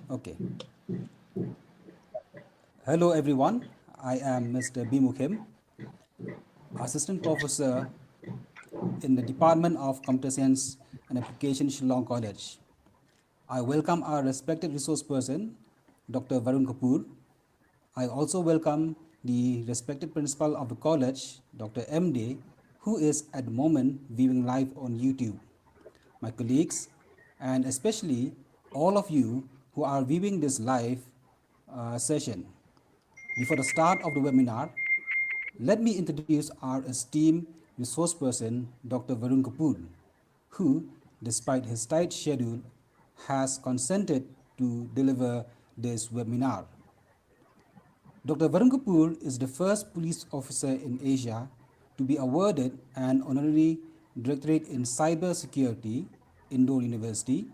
Okay. Hello, everyone. I am Mr. B. Mukhim, Assistant Professor in the Department of Computer Science and Application, Shillong College. I welcome our respected resource person, Dr. Varun Kapoor. I also welcome the respected principal of the college, Dr. M. Day, who is at the moment viewing live on YouTube. My colleagues, and especially all of you who are viewing this live session. Before the start of the webinar, let me introduce our esteemed resource person, Dr. Varun Kapoor, who, despite his tight schedule, has consented to deliver this webinar. Dr. Varun Kapoor is the first police officer in Asia to be awarded an honorary doctorate in cybersecurity, Indore University,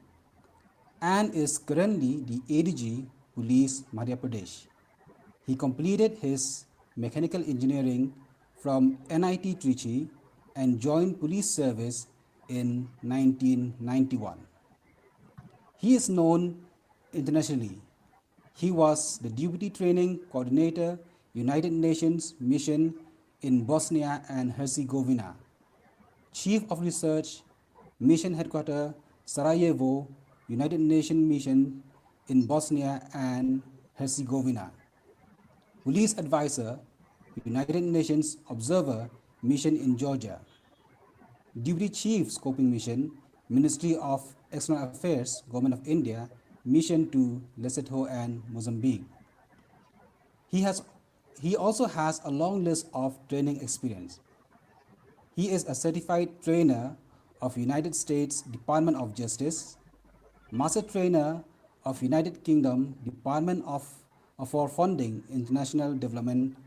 and is currently the ADG Police Madhya Pradesh. He completed his mechanical engineering from NIT Trichy and joined police service in 1991. He is known internationally. He was the Deputy Training Coordinator, United Nations Mission in Bosnia and Herzegovina, Chief of Research, Mission Headquarters, Sarajevo, United Nations Mission in Bosnia and Herzegovina, Police Advisor, United Nations Observer Mission in Georgia, Deputy Chief Scoping Mission, Ministry of External Affairs, Government of India, Mission to Lesotho and Mozambique. He also has a long list of training experience. He is a certified trainer of United States Department of Justice, Master Trainer of United Kingdom Department for Funding International Development,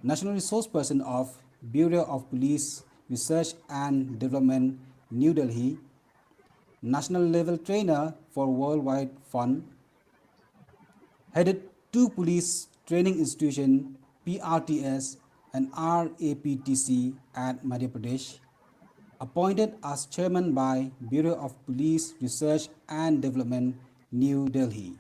National Resource Person of Bureau of Police Research and Development, New Delhi, National Level Trainer for Worldwide Fund, headed 2 police training institutions, PRTS and RAPTC at Madhya Pradesh, appointed as chairman by Bureau of Police Research and Development, New Delhi.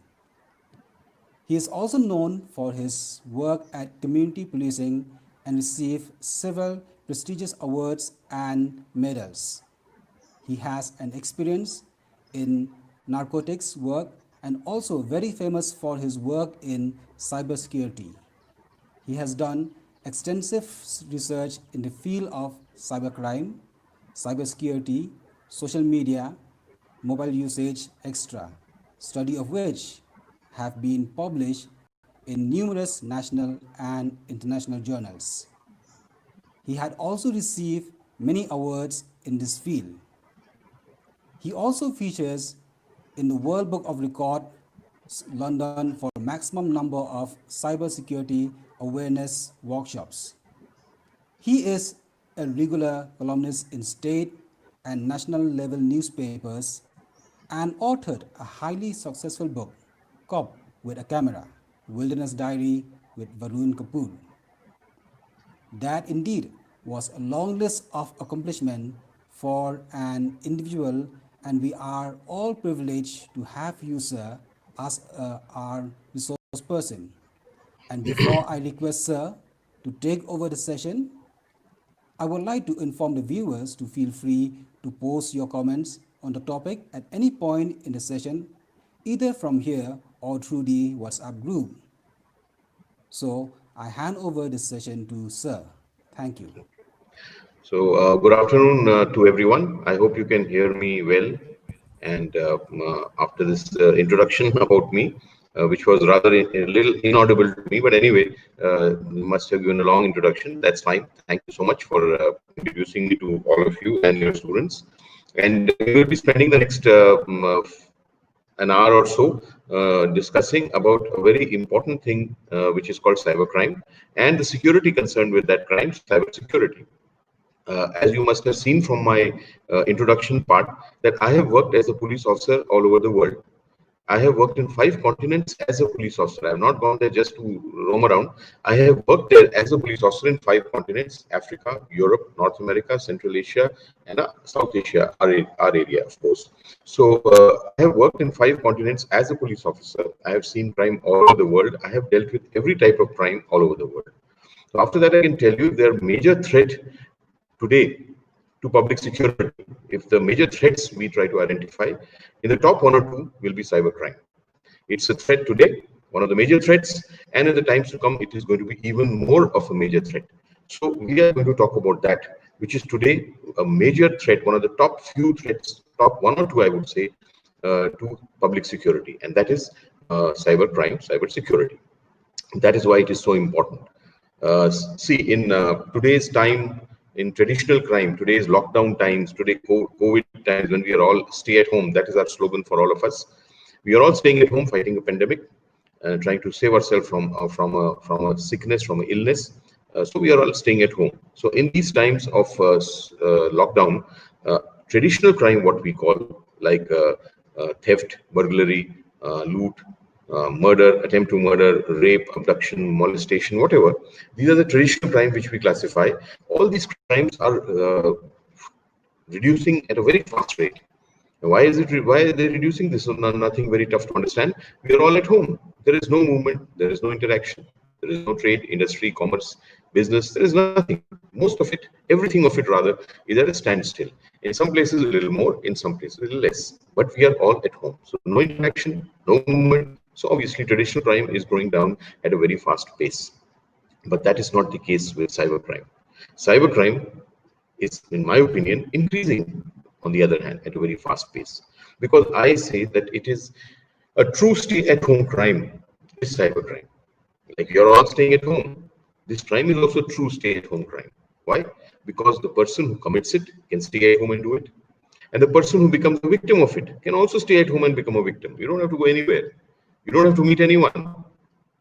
He is also known for his work at community policing and received several prestigious awards and medals. He has an experience in narcotics work and also very famous for his work in cybersecurity. He has done extensive research in the field of cybercrime, cybersecurity, social media, mobile usage, etc., study of which have been published in numerous national and international journals. He had also received many awards in this field. He also features in the World Book of Records, London, for maximum number of cybersecurity awareness workshops. He is a regular columnist in state and national level newspapers and authored a highly successful book, Cop with a Camera, Wilderness Diary with Varun Kapoor. That indeed was a long list of accomplishments for an individual, and we are all privileged to have you, sir, as our resource person. And before I request sir to take over the session, I would like to inform the viewers to feel free to post your comments on the topic at any point in the session, either from here or through the WhatsApp group. So I hand over this session to sir. Thank you. So good afternoon to everyone. I hope you can hear me well. And after this introduction about me, which was rather a little inaudible to me, but anyway, must have given a long introduction. That's fine. Thank you so much for introducing me to all of you and your students. And we will be spending the next an hour or so discussing about a very important thing which is called cybercrime and the security concerned with that crime, cybersecurity. As you must have seen from my introduction part, that I have worked as a police officer all over the world. I have worked in 5 continents as a police officer. I have not gone there just to roam around. I have worked there as a police officer in 5 continents: Africa, Europe, North America, Central Asia, and South Asia, our area, of course. So I have worked in 5 continents as a police officer. I have seen crime all over the world. I have dealt with every type of crime all over the world. So after that, I can tell you there are major threat today to public security. If the major threats we try to identify, in the top 1 or 2 will be cybercrime. It's a threat today, one of the major threats, and in the times to come, it is going to be even more of a major threat. So we are going to talk about that, which is today a major threat, one of the top few threats, top 1 or 2, I would say, to public security, and that is cybercrime, cybersecurity. That is why it is so important. See, in today's time, in traditional crime, today's lockdown times, today COVID times, when we are all stay at home, that is our slogan for all of us. We are all staying at home, fighting a pandemic, trying to save ourselves from a sickness, from an illness. So we are all staying at home. So in these times of lockdown, traditional crime, what we call, like theft, burglary, loot, murder, attempt to murder, rape, abduction, molestation, whatever. These are the traditional crimes which we classify. All these crimes are reducing at a very fast rate. Why is it? Why are they reducing? This is nothing very tough to understand. We are all at home. There is no movement. There is no interaction. There is no trade, industry, commerce, business. There is nothing. Most of it, everything of it rather, is at a standstill. In some places a little more, in some places a little less. But we are all at home. So no interaction, no movement. So obviously traditional crime is going down at a very fast pace. But that is not the case with cybercrime. Cybercrime is, in my opinion, increasing, on the other hand, at a very fast pace. Because I say that it is a true stay-at-home crime, is cybercrime. Like, you're all staying at home. This crime is also a true stay-at-home crime. Why? Because the person who commits it can stay at home and do it. And the person who becomes a victim of it can also stay at home and become a victim. You don't have to go anywhere. You don't have to meet anyone.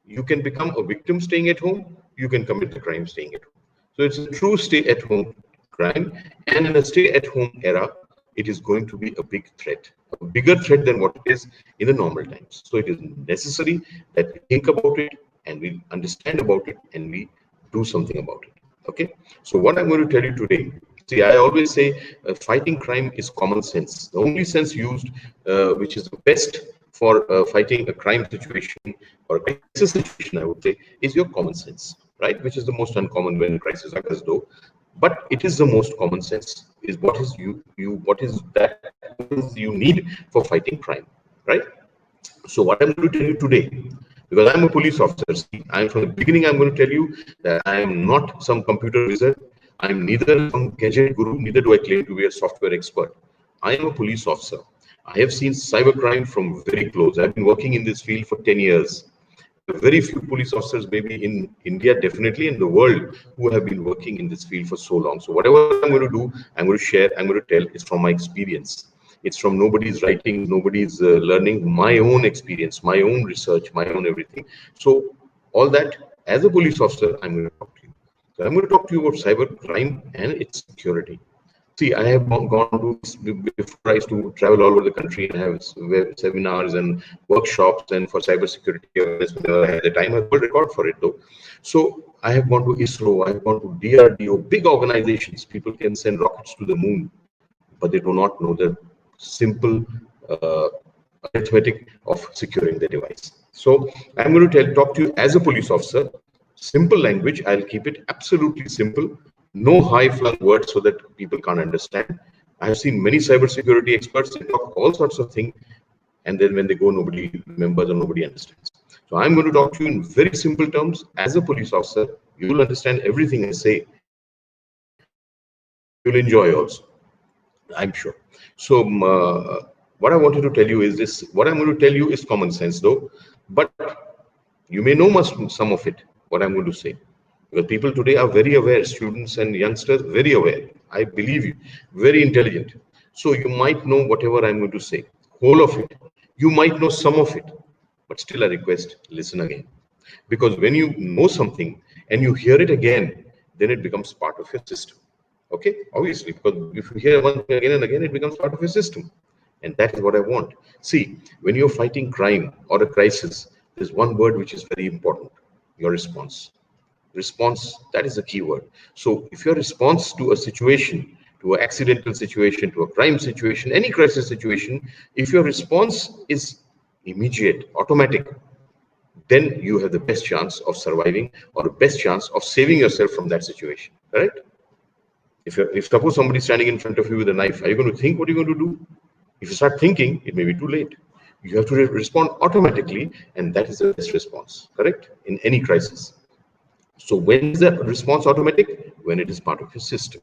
You can become a victim staying at home. You can commit the crime staying at home. So it's a true stay-at-home crime. And in a stay-at-home era, it is going to be a big threat, a bigger threat than what it is in the normal times. So it is necessary that we think about it and we understand about it and we do something about it. Okay. So what I'm going to tell you today, see, I always say fighting crime is common sense. The only sense used, which is the best for fighting a crime situation or a crisis situation, I would say, is your common sense, right? Which is the most uncommon when crisis occurs, though. But it is the most common sense. Is what is what is you need for fighting crime, right? So what I'm going to tell you today, because I'm a police officer, see, I'm from the beginning, I'm going to tell you that I am not some computer wizard. I'm neither some gadget guru, neither do I claim to be a software expert. I am a police officer. I have seen cybercrime from very close. I've been working in this field for 10 years. Very few police officers, maybe in India, definitely in the world, who have been working in this field for so long. So whatever I'm going to do, I'm going to share, I'm going to tell, is from my experience. It's from nobody's writing, nobody's learning, my own experience, my own research, my own everything. So all that, as a police officer, I'm going to talk to you. So I'm going to talk to you about cybercrime and its security. See, I have gone to, before I used to travel all over the country and have seminars and workshops, and for cybersecurity awareness, I had the time, I world record for it though. So I have gone to ISRO, I have gone to DRDO, big organizations. People can send rockets to the moon, but they do not know the simple arithmetic of securing the device. So I'm going to talk to you as a police officer, simple language. I'll keep it absolutely simple. No high-flung words so that people can't understand. I have seen many cybersecurity experts, they talk all sorts of things, and then when they go, nobody remembers or nobody understands. So I'm going to talk to you in very simple terms. As a police officer, you will understand everything I say. You'll enjoy also, I'm sure. So what I wanted to tell you is this. What I'm going to tell you is common sense, though, but you may know some of it, what I'm going to say. Because people today are very aware, students and youngsters, very aware. I believe you, very intelligent. So you might know whatever I'm going to say, whole of it. You might know some of it, but still I request, listen again. Because when you know something and you hear it again, then it becomes part of your system. Okay, obviously, because if you hear one thing again and again, it becomes part of your system. And that is what I want. See, when you're fighting crime or a crisis, there's one word which is very important: your response. Response, that is the key word. So if your response to a situation, to an accidental situation, to a crime situation, any crisis situation, if your response is immediate, automatic, then you have the best chance of surviving, or the best chance of saving yourself from that situation. Correct? If suppose somebody is standing in front of you with a knife, are you going to think what you're going to do? If you start thinking, it may be too late. You have to respond automatically, and that is the best response. Correct? In any crisis. So when is the response automatic? When it is part of your system.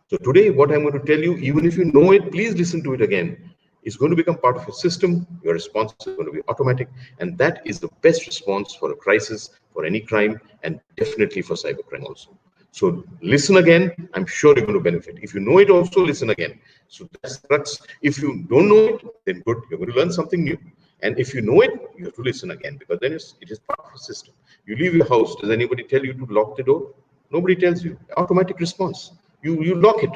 So today, what I'm going to tell you, even if you know it, please listen to it again. It's going to become part of your system. Your response is going to be automatic. And that is the best response for a crisis, for any crime, and definitely for cybercrime also. So listen again. I'm sure you're going to benefit. If you know it also, listen again. So that's the crux. If you don't know it, then good. You're going to learn something new. And if you know it, you have to listen again, because then it is part of the system. You leave your house. Does anybody tell you to lock the door? Nobody tells you. Automatic response. You lock it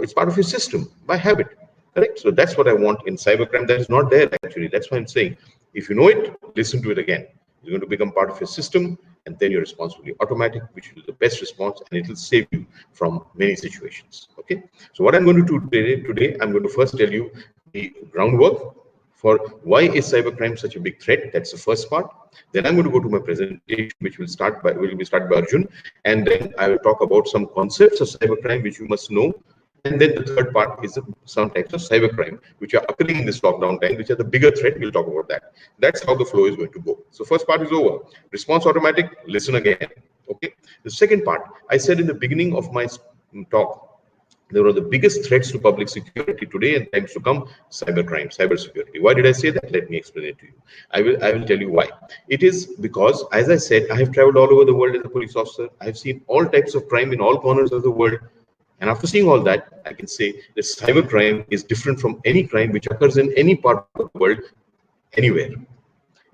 it's part of your system, by habit. Correct? So that's what I want in cybercrime. That is not there actually. That's why I'm saying, if you know it, listen to it again. It's going to become part of your system, and then your response will be automatic, which is the best response, and it will save you from many situations. Okay. So what I'm going to do today, I'm going to first tell you the groundwork for why is cybercrime such a big threat. That's the first part. Then I'm going to go to my presentation, which will be started by Arjun, and then I will talk about some concepts of cybercrime which you must know. And then the third part is some types of cybercrime which are occurring in this lockdown time, which are the bigger threat. We'll talk about that. That's how the flow is going to go. So first part is over. Response automatic. Listen again. Okay. The second part, I said in the beginning of my talk, there are the biggest threats to public security today and times to come: cybercrime, cybersecurity. Why did I say that? Let me explain it to you. I will tell you why. It is because, as I said, I have traveled all over the world as a police officer. I have seen all types of crime in all corners of the world. And after seeing all that, I can say that cybercrime is different from any crime which occurs in any part of the world, anywhere.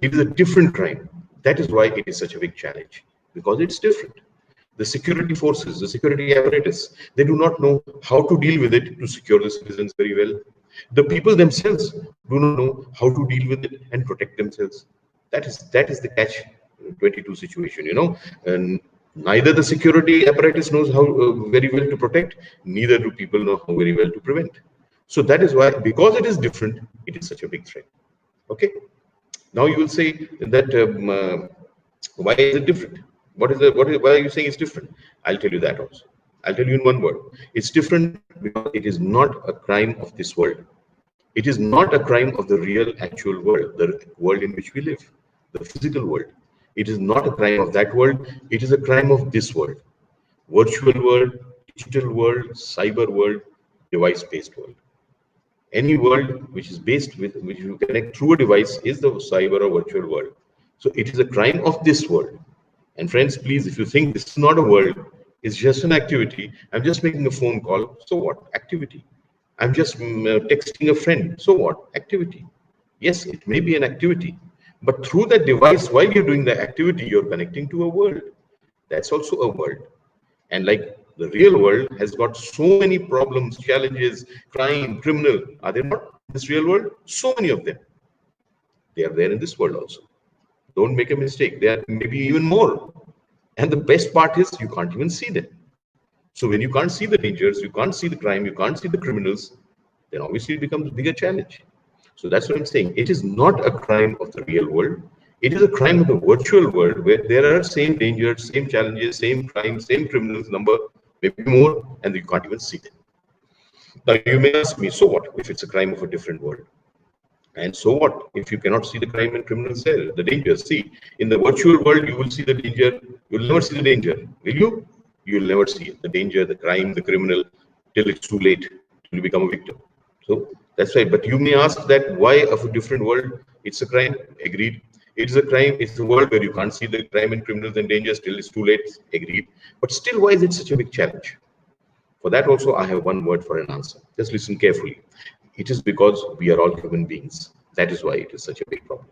It is a different crime. That is why it is such a big challenge, because it's different. The security forces, the security apparatus, they do not know how to deal with it to secure the citizens very well. The people themselves do not know how to deal with it and protect themselves. That is the catch 22 situation, and neither the security apparatus knows how very well to protect, neither do people know how very well to prevent. So that is why, because it is different, it is such a big threat. Okay. Now you will say that why is it different? Why are you saying it's different? I'll tell you that also. I'll tell you in one word. It's different because it is not a crime of this world. It is not a crime of the real, actual world, the world in which we live, the physical world. It is not a crime of that world. It is a crime of this world. Virtual world, digital world, cyber world, device-based world. Any world which is based with, which you connect through a device, is the cyber or virtual world. So it is a crime of this world. And friends, please, if you think this is not a world, it's just an activity, I'm just making a phone call, so what? Activity. I'm just texting a friend, so what? Activity. Yes, it may be an activity, but through that device, while you're doing the activity, you're connecting to a world. That's also a world. And like the real world has got so many problems, challenges, crime, criminal. Are there not in this real world? So many of them. They are there in this world also. Don't make a mistake. There are maybe even more. And the best part is you can't even see them. So when you can't see the dangers, you can't see the crime, you can't see the criminals, then obviously it becomes a bigger challenge. So that's what I'm saying. It is not a crime of the real world. It is a crime of the virtual world, where there are same dangers, same challenges, same crime, same criminals number, maybe more, and you can't even see them. Now you may ask me, so what if it's a crime of a different world? And so what if you cannot see the crime and criminals there, the dangers? See, in the virtual world, you will see the danger. You'll never see the danger, will you? You'll never see it. The danger, the crime, the criminal, till it's too late, till you become a victim. So that's right. But you may ask that why of a different world? It's a crime. Agreed. It's a crime. It's a world where you can't see the crime and criminals and dangers till it's too late. Agreed. But still, why is it such a big challenge? For that also, I have one word for an answer. Just listen carefully. It is because we are all human beings. That is why it is such a big problem.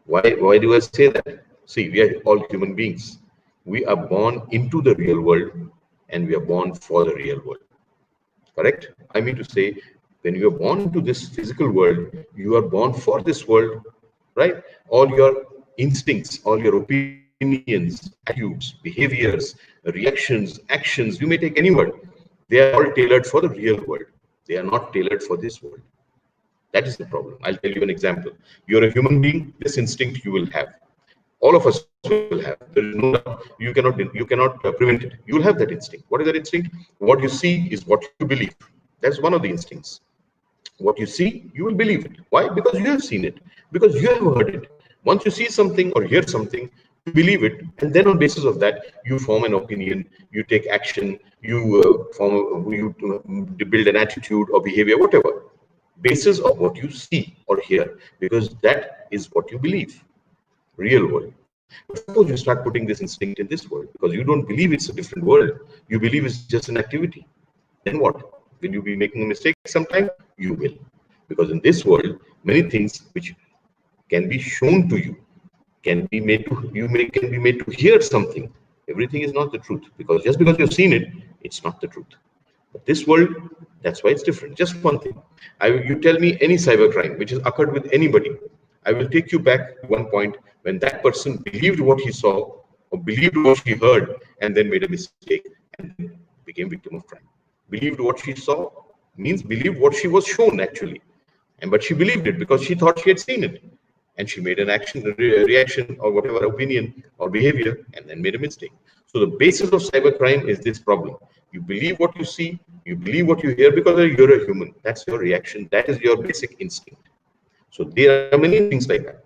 Why do I say that? See, we are all human beings. We are born into the real world, and we are born for the real world. Correct? I mean to say, When you are born into this physical world, you are born for this world, right? All your instincts, all your opinions, attitudes, behaviors, reactions, actions, you may take any word. They are all tailored for the real world. They are not tailored for this world. That is the problem. I'll tell you an example. You're a human being, this instinct you will have. All of us will have. There is no doubt. You cannot prevent it. You will have that instinct. What is that instinct? What you see is what you believe. That's one of the instincts. What you see, you will believe it. Why? Because you have seen it. Because you have heard it. Once you see something or hear something, you believe it, and then on basis of that, you form an opinion. You take action. You build an attitude or behavior, whatever, basis of what you see or hear, because that is what you believe. Real world. But suppose you start putting this instinct in this world because you don't believe it's a different world. You believe it's just an activity. Then what? Will you be making a mistake sometime? You will. Because in this world, many things which can be shown to you can be made to hear something. Everything is not the truth. Because just because you've seen it, it's not the truth. But this world, that's why it's different. Just one thing. You tell me any cybercrime which has occurred with anybody. I will take you back to one point when that person believed what he saw or believed what he heard and then made a mistake and then became victim of crime. Believed what she saw means believed what she was shown actually. But she believed it because she thought she had seen it. And she made an action, reaction, or whatever opinion or behavior, and then made a mistake. So the basis of cybercrime is this problem. You believe what you see, you believe what you hear because you're a human. That's your reaction. That is your basic instinct. So there are many things like that.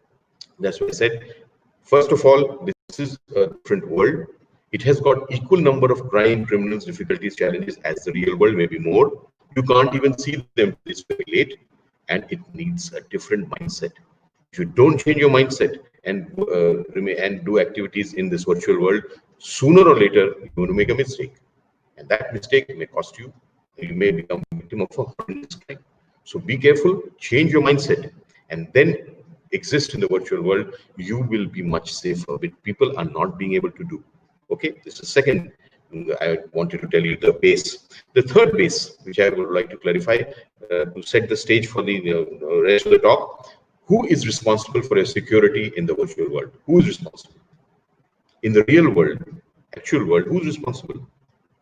That's why I said, first of all, this is a different world. It has got equal number of crime, criminals, difficulties, challenges as the real world, maybe more. You can't even see them. It's very late, and it needs a different mindset. If you don't change your mindset and do activities in this virtual world, sooner or later you're going to make a mistake, and that mistake may cost you. You may become a victim of a horrendous crime. So be careful, change your mindset, and then exist in the virtual world. You will be much safer, which people are not being able to do. Okay, this is the second. I wanted to tell you the base. The third base, which I would like to clarify to set the stage for the rest of the talk. Who is responsible for your security in the virtual world? Who is responsible? In the real world, actual world, who's responsible?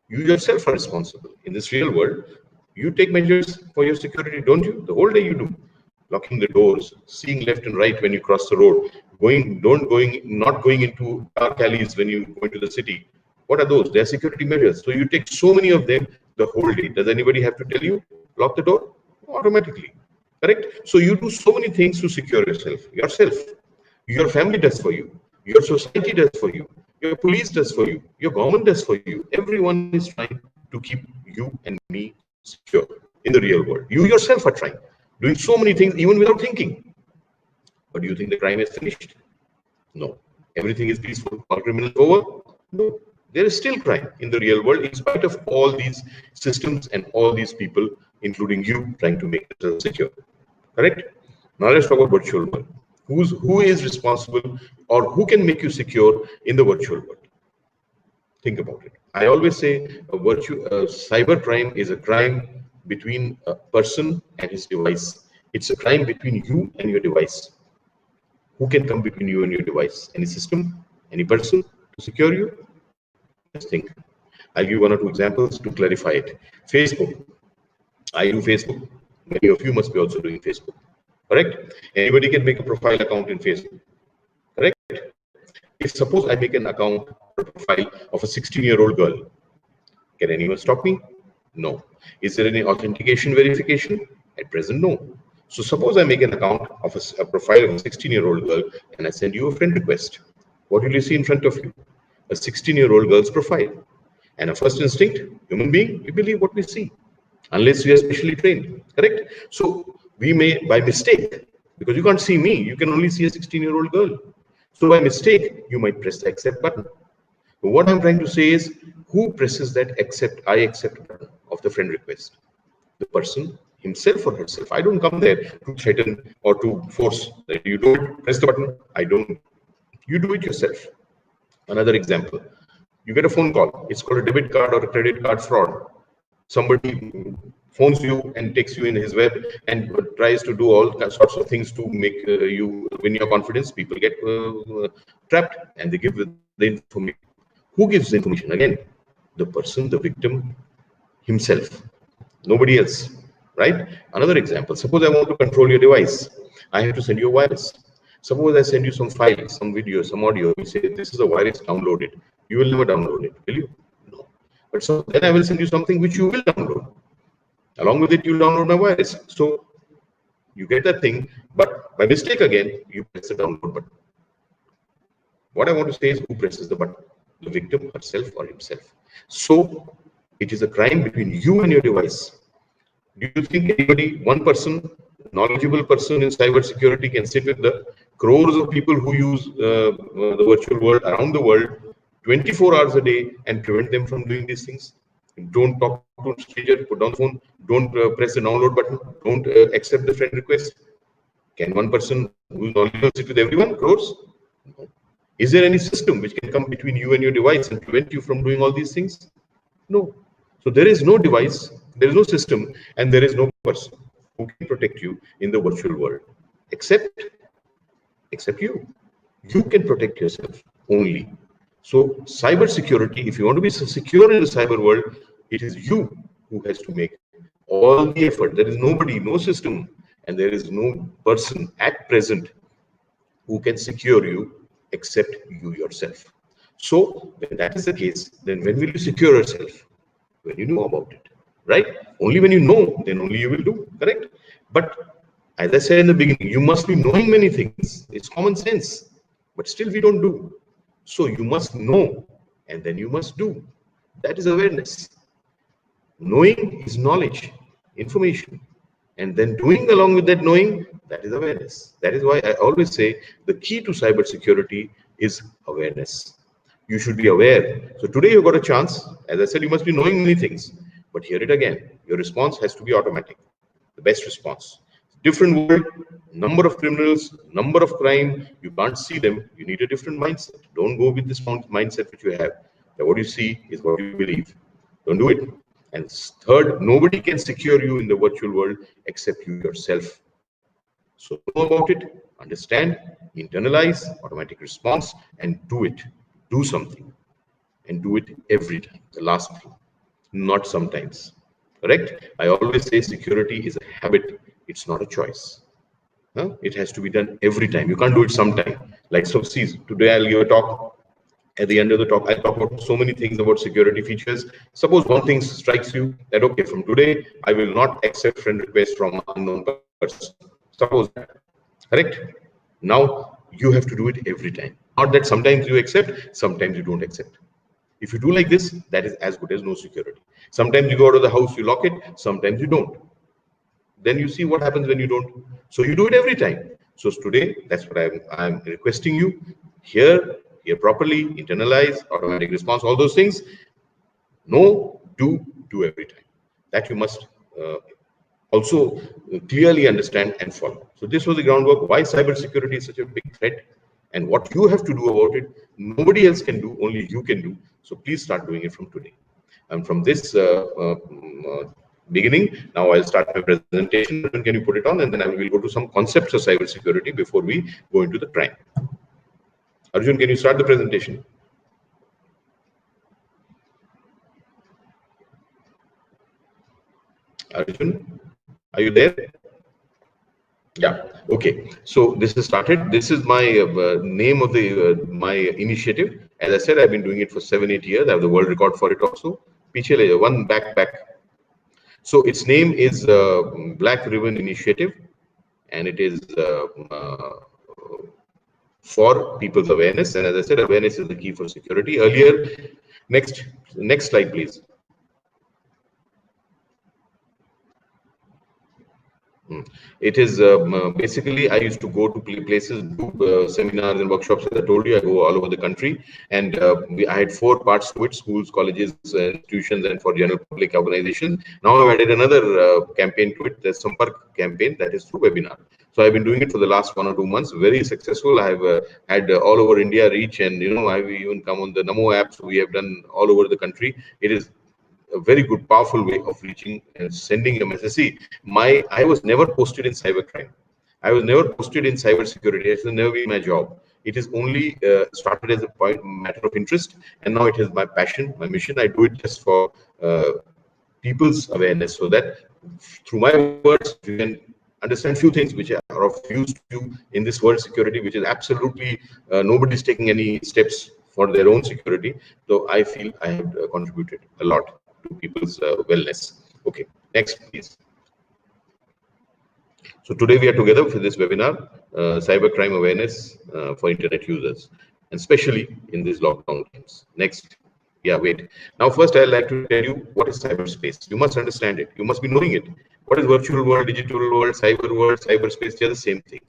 You yourself are responsible. In this real world, you take measures for your security, don't you? The whole day you do. Locking the doors, seeing left and right when you cross the road, not going into dark alleys when you go into the city. What are those? They are security measures. So you take so many of them the whole day. Does anybody have to tell you? Lock the door? Automatically. Correct? So you do so many things to secure yourself. Your family does for you. Your society does for you. Your police does for you. Your government does for you. Everyone is trying to keep you and me secure in the real world. You yourself are trying, doing so many things even without thinking. But do you think the crime is finished? No. Everything is peaceful. All criminals over? No. There is still crime in the real world in spite of all these systems and all these people, including you, trying to make it secure. Correct? Now let's talk about virtual world. Who is responsible or who can make you secure in the virtual world? Think about it. I always say cybercrime is a crime between a person and his device. It's a crime between you and your device. Who can come between you and your device? Any system? Any person to secure you? Just think. I'll give one or two examples to clarify it. Facebook. I do Facebook. Many of you must be also doing Facebook. Correct? Anybody can make a profile account in Facebook. Correct? If suppose I make an account or a profile of a 16-year-old girl, can anyone stop me? No. Is there any authentication verification? At present, no. So suppose I make an account of a profile of a 16-year-old girl and I send you a friend request. What will you see in front of you? A 16-year-old girl's profile. And a first instinct, human being, we believe what we see, unless we are specially trained. Correct? So we may, by mistake, because you can't see me, you can only see a 16-year-old girl. So by mistake, you might press the accept button. But what I'm trying to say is, who presses that I accept button of the friend request? The person himself or herself. I don't come there to threaten or to force that you don't press the button. I don't. You do it yourself. Another example, you get a phone call. It's called a debit card or a credit card fraud. Somebody phones you and takes you in his web and tries to do all sorts of things to make you win your confidence. People get trapped and they give the information. Who gives the information? Again, the person, the victim himself, nobody else, right? Another example, suppose I want to control your device. I have to send you a virus. Suppose I send you some file, some video, some audio. You say, this is a virus, download it. You will never download it, will you? No. But so then I will send you something which you will download. Along with it, you download my virus. So you get that thing, but by mistake again, you press the download button. What I want to say is, who presses the button? The victim herself or himself. So it is a crime between you and your device. Do you think anybody, one person, knowledgeable person in cybersecurity, can sit with the crores of people who use the virtual world around the world 24 hours a day and prevent them from doing these things? Don't talk to a stranger, put down the phone, don't press the download button, don't accept the friend request. Can one person who is knowledgeable sit with everyone, crores? No. Is there any system which can come between you and your device and prevent you from doing all these things? No. So there is no device, there is no system, and there is no person who can protect you in the virtual world, except you. You can protect yourself only. So cybersecurity, if you want to be secure in the cyber world, it is you who has to make all the effort. There is nobody, no system, and there is no person at present who can secure you except you yourself. So when that is the case, then when will you secure yourself? When you know about it, right? Only when you know, then only you will do, correct? But as I said in the beginning, you must be knowing many things. It's common sense, but still we don't do. So you must know, and then you must do. That is awareness. Knowing is knowledge, information, and then doing along with that knowing, that is awareness. That is why I always say the key to cybersecurity is awareness. You should be aware. So today you got a chance. As I said, you must be knowing many things. But hear it again. Your response has to be automatic. The best response. Different world, number of criminals, number of crime. You can't see them. You need a different mindset. Don't go with this mindset which you have. That what you see is what you believe. Don't do it. And third, nobody can secure you in the virtual world except you yourself. So know about it, understand, internalize, automatic response, and do it. Do something, and do it every time. The last thing, not sometimes. Correct? I always say security is a habit. It's not a choice. Huh? It has to be done every time. You can't do it sometime. Like, so see, today I'll give a talk. At the end of the talk, I'll talk about so many things about security features. Suppose one thing strikes you that, okay, from today, I will not accept friend requests from an unknown person. Suppose that. Correct? Now, you have to do it every time. Not that sometimes you accept, sometimes you don't accept. If you do like this, that is as good as no security. Sometimes you go out of the house, you lock it, sometimes you don't. Then you see what happens when you don't. So you do it every time. So today, that's what I'm requesting you. Hear properly, internalize, automatic response, all those things. Know, do every time. That you must also clearly understand and follow. So this was the groundwork, why cybersecurity is such a big threat and what you have to do about it. Nobody else can do, only you can do. So please start doing it from today. And from this beginning, now I'll start my presentation. Can you put it on? And then I will go to some concepts of cybersecurity before we go into the crime. Arjun, can you start the presentation? Arjun, are you there? Yeah. Okay. So this is started. This is my name of the my initiative. As I said, I've been doing it for 7-8 years. I have the world record for it also. Pichele, one back. So its name is Black Ribbon Initiative, and it is for people's awareness. And as I said, awareness is the key for security. Earlier, next slide, please. It is basically, I used to go to places, do seminars and workshops. As I told you, I go all over the country, and I had 4 parts to it: schools, colleges, institutions, and for general public organizations. Now I've added another campaign to it, the Sampark campaign, that is through webinar. So I've been doing it for the last 1 or 2 months, very successful. I've had all over India reach, and I've even come on the Namo app, so we have done all over the country. It is a very good, powerful way of reaching and sending a message. See, I was never posted in cybercrime. I was never posted in cybersecurity. It has never been my job. It is only started as a matter of interest, and now it is my passion, my mission. I do it just for people's awareness, so that through my words you can understand few things which are of use to you in this world security, which is absolutely nobody's taking any steps for their own security. So I feel I have contributed a lot to people's wellness. Okay, next please. So today we are together for this webinar, cybercrime awareness for internet users, and especially in these lockdown times. Next. Yeah, wait. Now, first, I'd like to tell you what is cyberspace. You must understand it. You must be knowing it. What is virtual world, digital world, cyberspace? They are the same thing.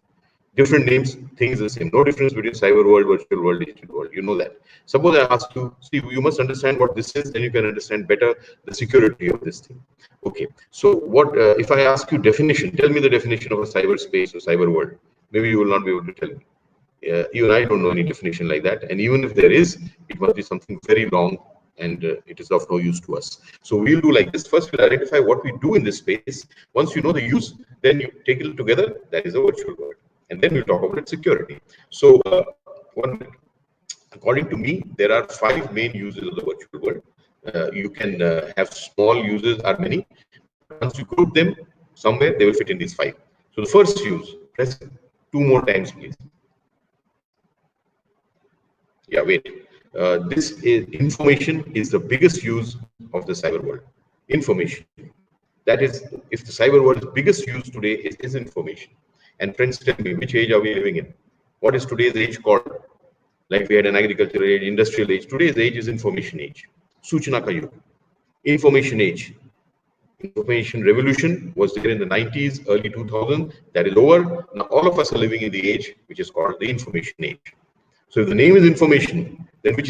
Different names, things the same. No difference between cyber world, virtual world, digital world. You know that. Suppose I ask you, see, you must understand what this is, then you can understand better the security of this thing. Okay. So, what if I ask you definition? Tell me the definition of a cyberspace or cyber world. Maybe you will not be able to tell me. Even I don't know any definition like that, and even if there is, it must be something very long, and it is of no use to us. So we'll do like this. First, we'll identify what we do in this space. Once you know the use, then you take it together. That is a virtual world, and then we'll talk about its security. So 1 minute. According to me, there are 5 main uses of the virtual world. You can have small uses or many. Once you group them somewhere, they will fit in these 5. So the first use, press 2 more times, please. Yeah, wait. This is information is the biggest use of the cyber world. Information. That is, if the cyber world's biggest use today is information. And friends, tell me, which age are we living in? What is today's age called? Like we had an agricultural age, industrial age. Today's age is information age. Suchna ka yug. Information age. Information revolution was there in the 90s, early 2000s. That is over. Now all of us are living in the age which is called the information age. So if the name is information, then what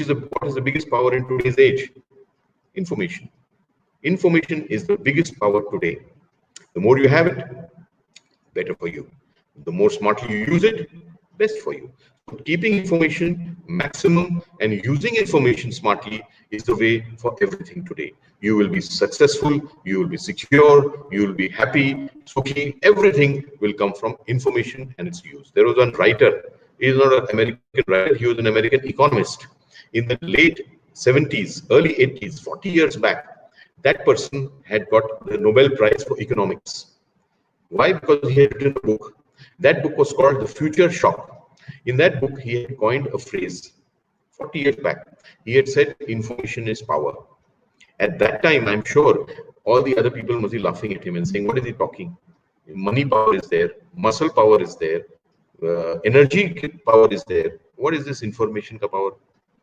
is the biggest power in today's age? Information. Information is the biggest power today. The more you have it, better for you. The more smartly you use it, best for you. So keeping information maximum and using information smartly is the way for everything today. You will be successful, you will be secure, you will be happy, sukhi. Everything will come from information and its use. There was one writer. He is not an American writer, he was an American economist. In the late 70s, early 80s, 40 years back, that person had got the Nobel Prize for economics. Why? Because he had written a book. That book was called The Future Shock. In that book, he had coined a phrase 40 years back. He had said, information is power. At that time, I'm sure all the other people must be laughing at him and saying, what is he talking? Money power is there, muscle power is there, energy power is there. What is this information power?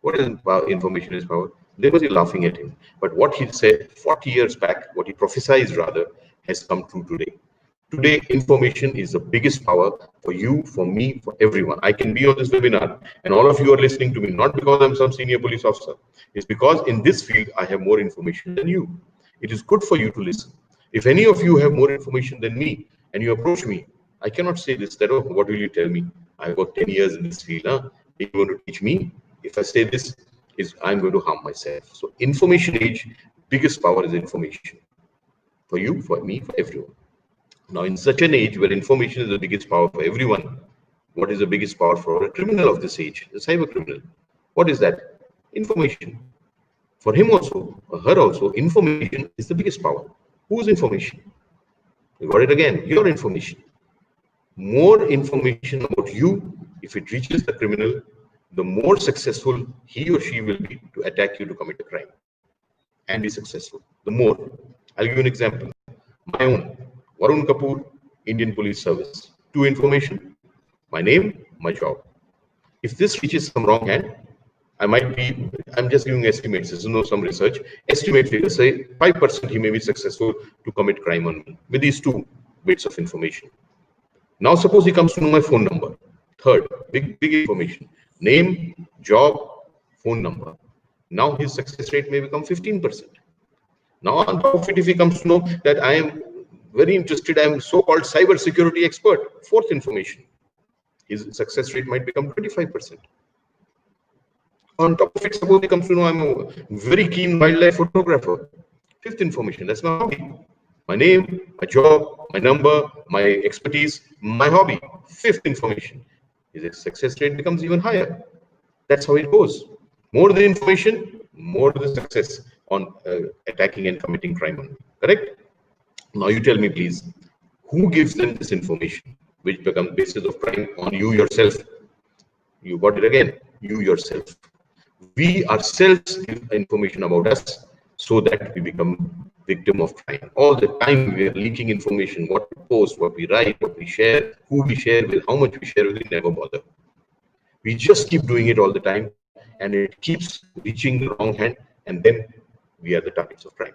What is information is power? They must be laughing at him. But what he said 40 years back, what he prophesied rather, has come true today. Today, information is the biggest power for you, for me, for everyone. I can be on this webinar and all of you are listening to me, not because I'm some senior police officer. It's because in this field, I have more information than you. It is good for you to listen. If any of you have more information than me and you approach me, I cannot say this, that, oh, what will you tell me? I've got 10 years in this field. Huh? Are you going to teach me? If I say this, I'm going to harm myself. So information age, biggest power is information. For you, for me, for everyone. Now, in such an age where information is the biggest power for everyone, what is the biggest power for a criminal of this age, the cyber criminal? What is that? Information. For him also, or her also, information is the biggest power. Whose information? You got it again, your information. More information about you, if it reaches the criminal, the more successful he or she will be to attack you to commit a crime and be successful. The more. I'll give you an example. My own, Varun Kapoor, Indian Police Service. 2 information, my name, my job. If this reaches some wrong hand, I'm just giving estimates, there's no some research. Estimate figures say 5% he may be successful to commit crime on me with these 2 bits of information. Now suppose he comes to know my phone number. Third, big information. Name, job, phone number. Now his success rate may become 15%. Now on top of it, if he comes to know that I am very interested, I am so-called cybersecurity expert, 4th information, his success rate might become 25%. On top of it, suppose he comes to know I'm a very keen wildlife photographer. Fifth information, that's my hobby. My name, my job, my number, my expertise, my hobby. Fifth information, the success rate becomes even higher. That's how it goes. More the information, more the success on attacking and committing crime. Correct? Now you tell me, please, who gives them this information, which becomes basis of crime on you yourself? You got it again, you yourself. We ourselves give information about us so that we become victim of crime. All the time we are leaking information, what we post, what we write, what we share, who we share with, how much we share with, we never bother. We just keep doing it all the time, and it keeps reaching the wrong hand, and then we are the targets of crime.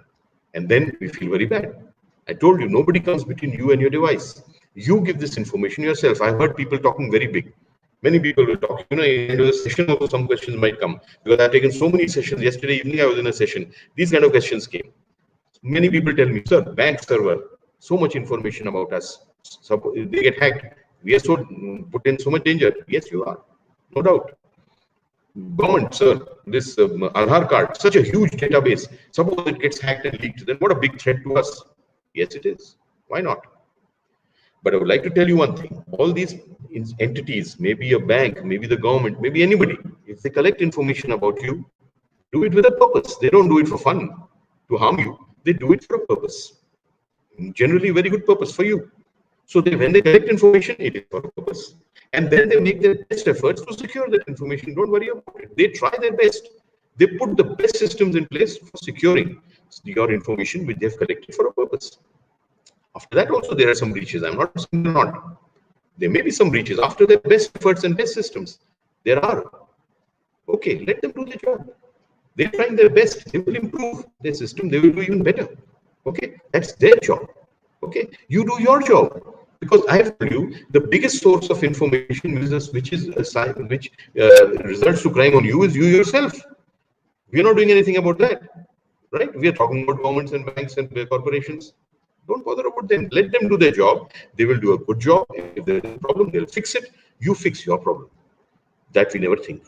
And then we feel very bad. I told you, nobody comes between you and your device. You give this information yourself. I've heard people talking very big. Many people will talk. Into the session also some questions might come, because I've taken so many sessions. Yesterday evening I was in a session. These kind of questions came. Many people tell me, sir, bank server, so much information about us. So they get hacked. We are so put in so much danger. Yes, you are. No doubt. Government, sir, this Aadhaar card, such a huge database. Suppose it gets hacked and leaked, then what a big threat to us. Yes, it is. Why not? But I would like to tell you one thing. All these entities, maybe a bank, maybe the government, maybe anybody, if they collect information about you, do it with a purpose. They don't do it for fun, to harm you. They do it for a purpose. Generally, very good purpose for you. So when they collect information, it is for a purpose. And then they make their best efforts to secure that information. Don't worry about it. They try their best. They put the best systems in place for securing your information which they've collected for a purpose. After that also there are some breaches. I'm not saying they're not. There may be some breaches after their best efforts and best systems. There are. Okay, let them do their job. They're trying their best. They will improve their system. They will do even better. Okay, that's their job. Okay, you do your job. Because I have told you, the biggest source of information which results to crime on you is you yourself. We are not doing anything about that, right? We are talking about governments and banks and corporations. Don't bother about them. Let them do their job. They will do a good job. If there is a problem, they'll fix it. You fix your problem. That we never think.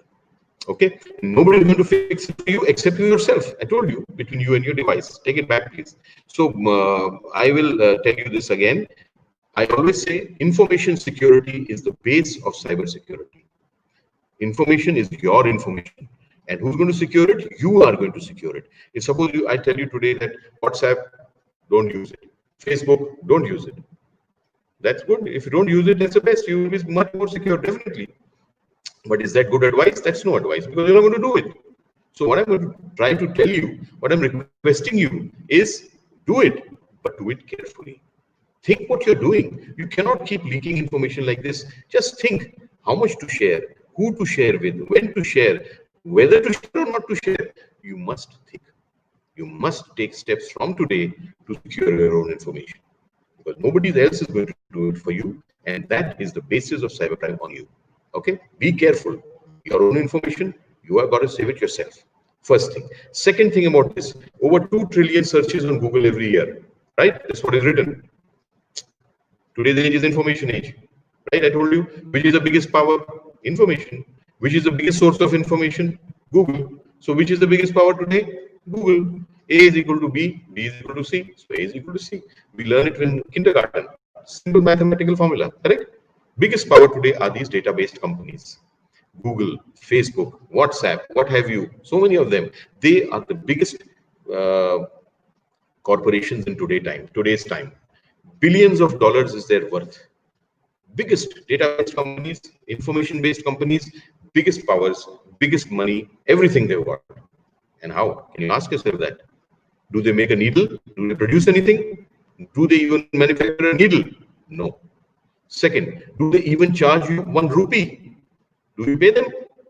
Okay? Nobody is going to fix it for you except you yourself. I told you, between you and your device. Take it back, please. So I will tell you this again. I always say information security is the base of cybersecurity. Information is your information. And who's going to secure it? You are going to secure it. If suppose I tell you today that WhatsApp, don't use it. Facebook, don't use it. That's good. If you don't use it, that's the best. You will be much more secure, definitely. But is that good advice? That's no advice, because you're not going to do it. So what I'm going to try to tell you, what I'm requesting you is do it, but do it carefully. Think what you're doing. You cannot keep leaking information like this. Just think how much to share, who to share with, when to share, whether to share or not to share. You must think. You must take steps from today to secure your own information, because nobody else is going to do it for you, and that is the basis of cybercrime on you. Okay, be careful. Your own information, you have got to save it yourself. First thing. Second thing about this, over 2 trillion searches on Google every year, right? That's what is written. Today's age is information age, right? I told you, which is the biggest power? Information. Which is the biggest source of information? Google. So which is the biggest power today? Google. A is equal to B, B is equal to C, so A is equal to C. We learn it in kindergarten. Simple mathematical formula, correct? Biggest power today are these database companies. Google, Facebook, WhatsApp, what have you, so many of them. They are the biggest corporations in today's time. Billions of dollars is their worth. Biggest database companies, information-based companies, biggest powers, biggest money, everything they've got. And how? Can you ask yourself that? Do they make a needle? Do they produce anything? Do they even manufacture a needle? No. Second, do they even charge you 1 rupee? Do you pay them?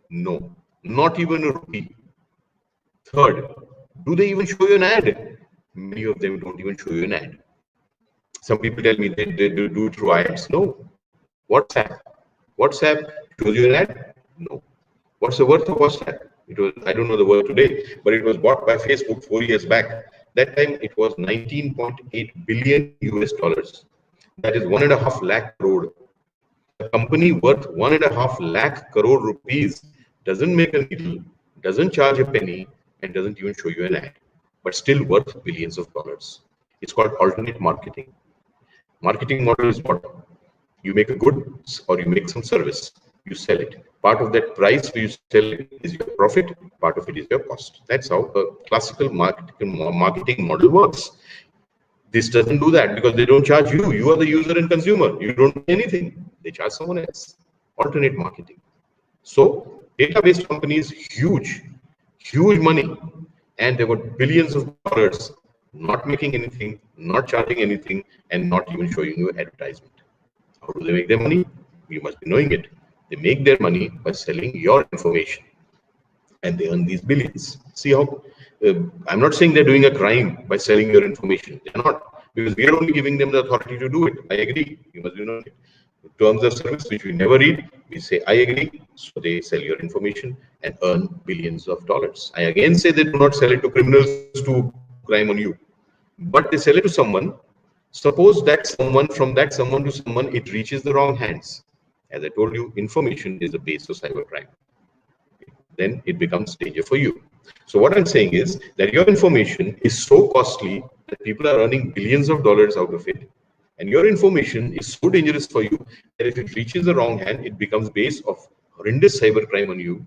No, not even a rupee. Third, do they even show you an ad? Many of them don't even show you an ad. Some people tell me they do it through ads. No. WhatsApp shows you an ad? No. What's the worth of WhatsApp? It was, I don't know the word today, but it was bought by Facebook 4 years back. That time it was 19.8 billion US dollars. That is 1.5 lakh crore. A company worth 1.5 lakh crore rupees doesn't make a needle, doesn't charge a penny, and doesn't even show you an ad. but still worth billions of dollars. It's called alternate marketing. Marketing model is what? You make a good or you make some service, you sell it. Part of that price where you sell it is your profit, part of it is your cost. That's how a classical marketing model works. This doesn't do that because they don't charge you. You are the user and consumer. You don't pay anything. They charge someone else. Alternate marketing. So database companies, huge money, and they got billions of dollars, not making anything, not charging anything, and not even showing you advertisement. How do they make their money? You must be knowing it. They make their money by selling your information, and they earn these billions. See how I'm not saying they're doing a crime by selling your information. They're not, because we are only giving them the authority to do it. I agree. You must be knowing it. Terms of service, which we never read, we say, I agree. So they sell your information and earn billions of dollars. I again say they do not sell it to criminals to crime on you, but they sell it to someone. Suppose that someone, from that someone to someone, it reaches the wrong hands. As I told you, information is the base of cybercrime. Then it becomes danger for you. So what I'm saying is that your information is so costly that people are earning billions of dollars out of it. And your information is so dangerous for you that if it reaches the wrong hand, it becomes base of horrendous cybercrime on you.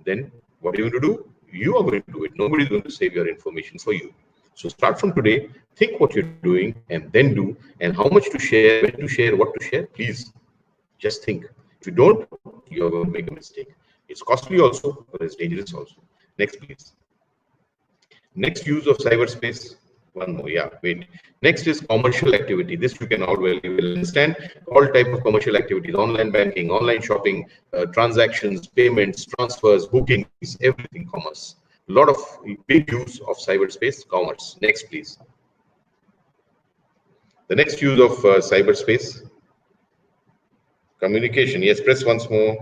Then what are you going to do? You are going to do it. Nobody is going to save your information for you. So start from today, think what you're doing and then do, and how much to share, when to share, what to share. Please just think. If you don't, you're going to make a mistake. It's costly also, but it's dangerous also. Next, please. Next use of cyberspace. One more, yeah, wait. Next is commercial activity. This you can all well understand. All type of commercial activities, online banking, online shopping, transactions, payments, transfers, bookings, everything commerce. A lot of big use of cyberspace, commerce. Next, please. The next use of cyberspace, communication. Yes, press once more,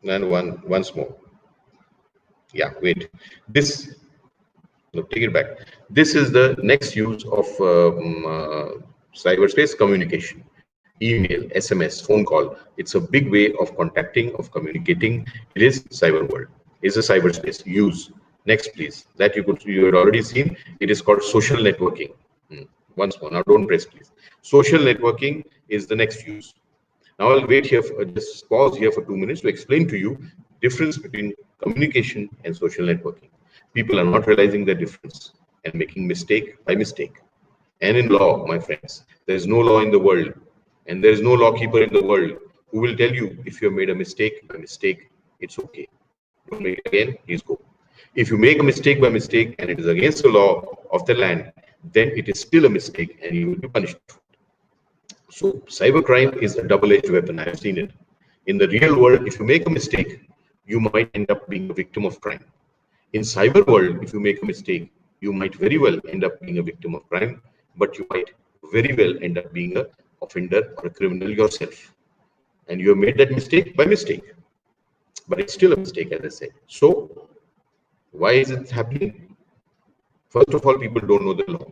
and once more. Yeah, wait. This, look, take it back. This is the next use of cyberspace, communication. Email, SMS, phone call. It's a big way of contacting, of communicating. It is cyber world. It's a cyberspace use. Next, please. That you had already seen. It is called social networking. Once more. Now, don't press, please. Social networking is the next use. Now, I'll wait here, just pause here for 2 minutes to explain to you difference between communication and social networking. People are not realizing the difference and making mistake by mistake. And in law, my friends, there is no law in the world, and there is no law keeper in the world who will tell you if you have made a mistake by mistake, it's okay. Don't make it again, please go. If you make a mistake by mistake and it is against the law of the land, then it is still a mistake and you will be punished. So cybercrime is a double-edged weapon. I have seen it. In the real world, if you make a mistake, you might end up being a victim of crime. In cyber world, if you make a mistake, you might very well end up being a victim of crime, but you might very well end up being an offender or a criminal yourself. And you have made that mistake by mistake. But it's still a mistake, as I said. So why is it happening? First of all, people don't know the law.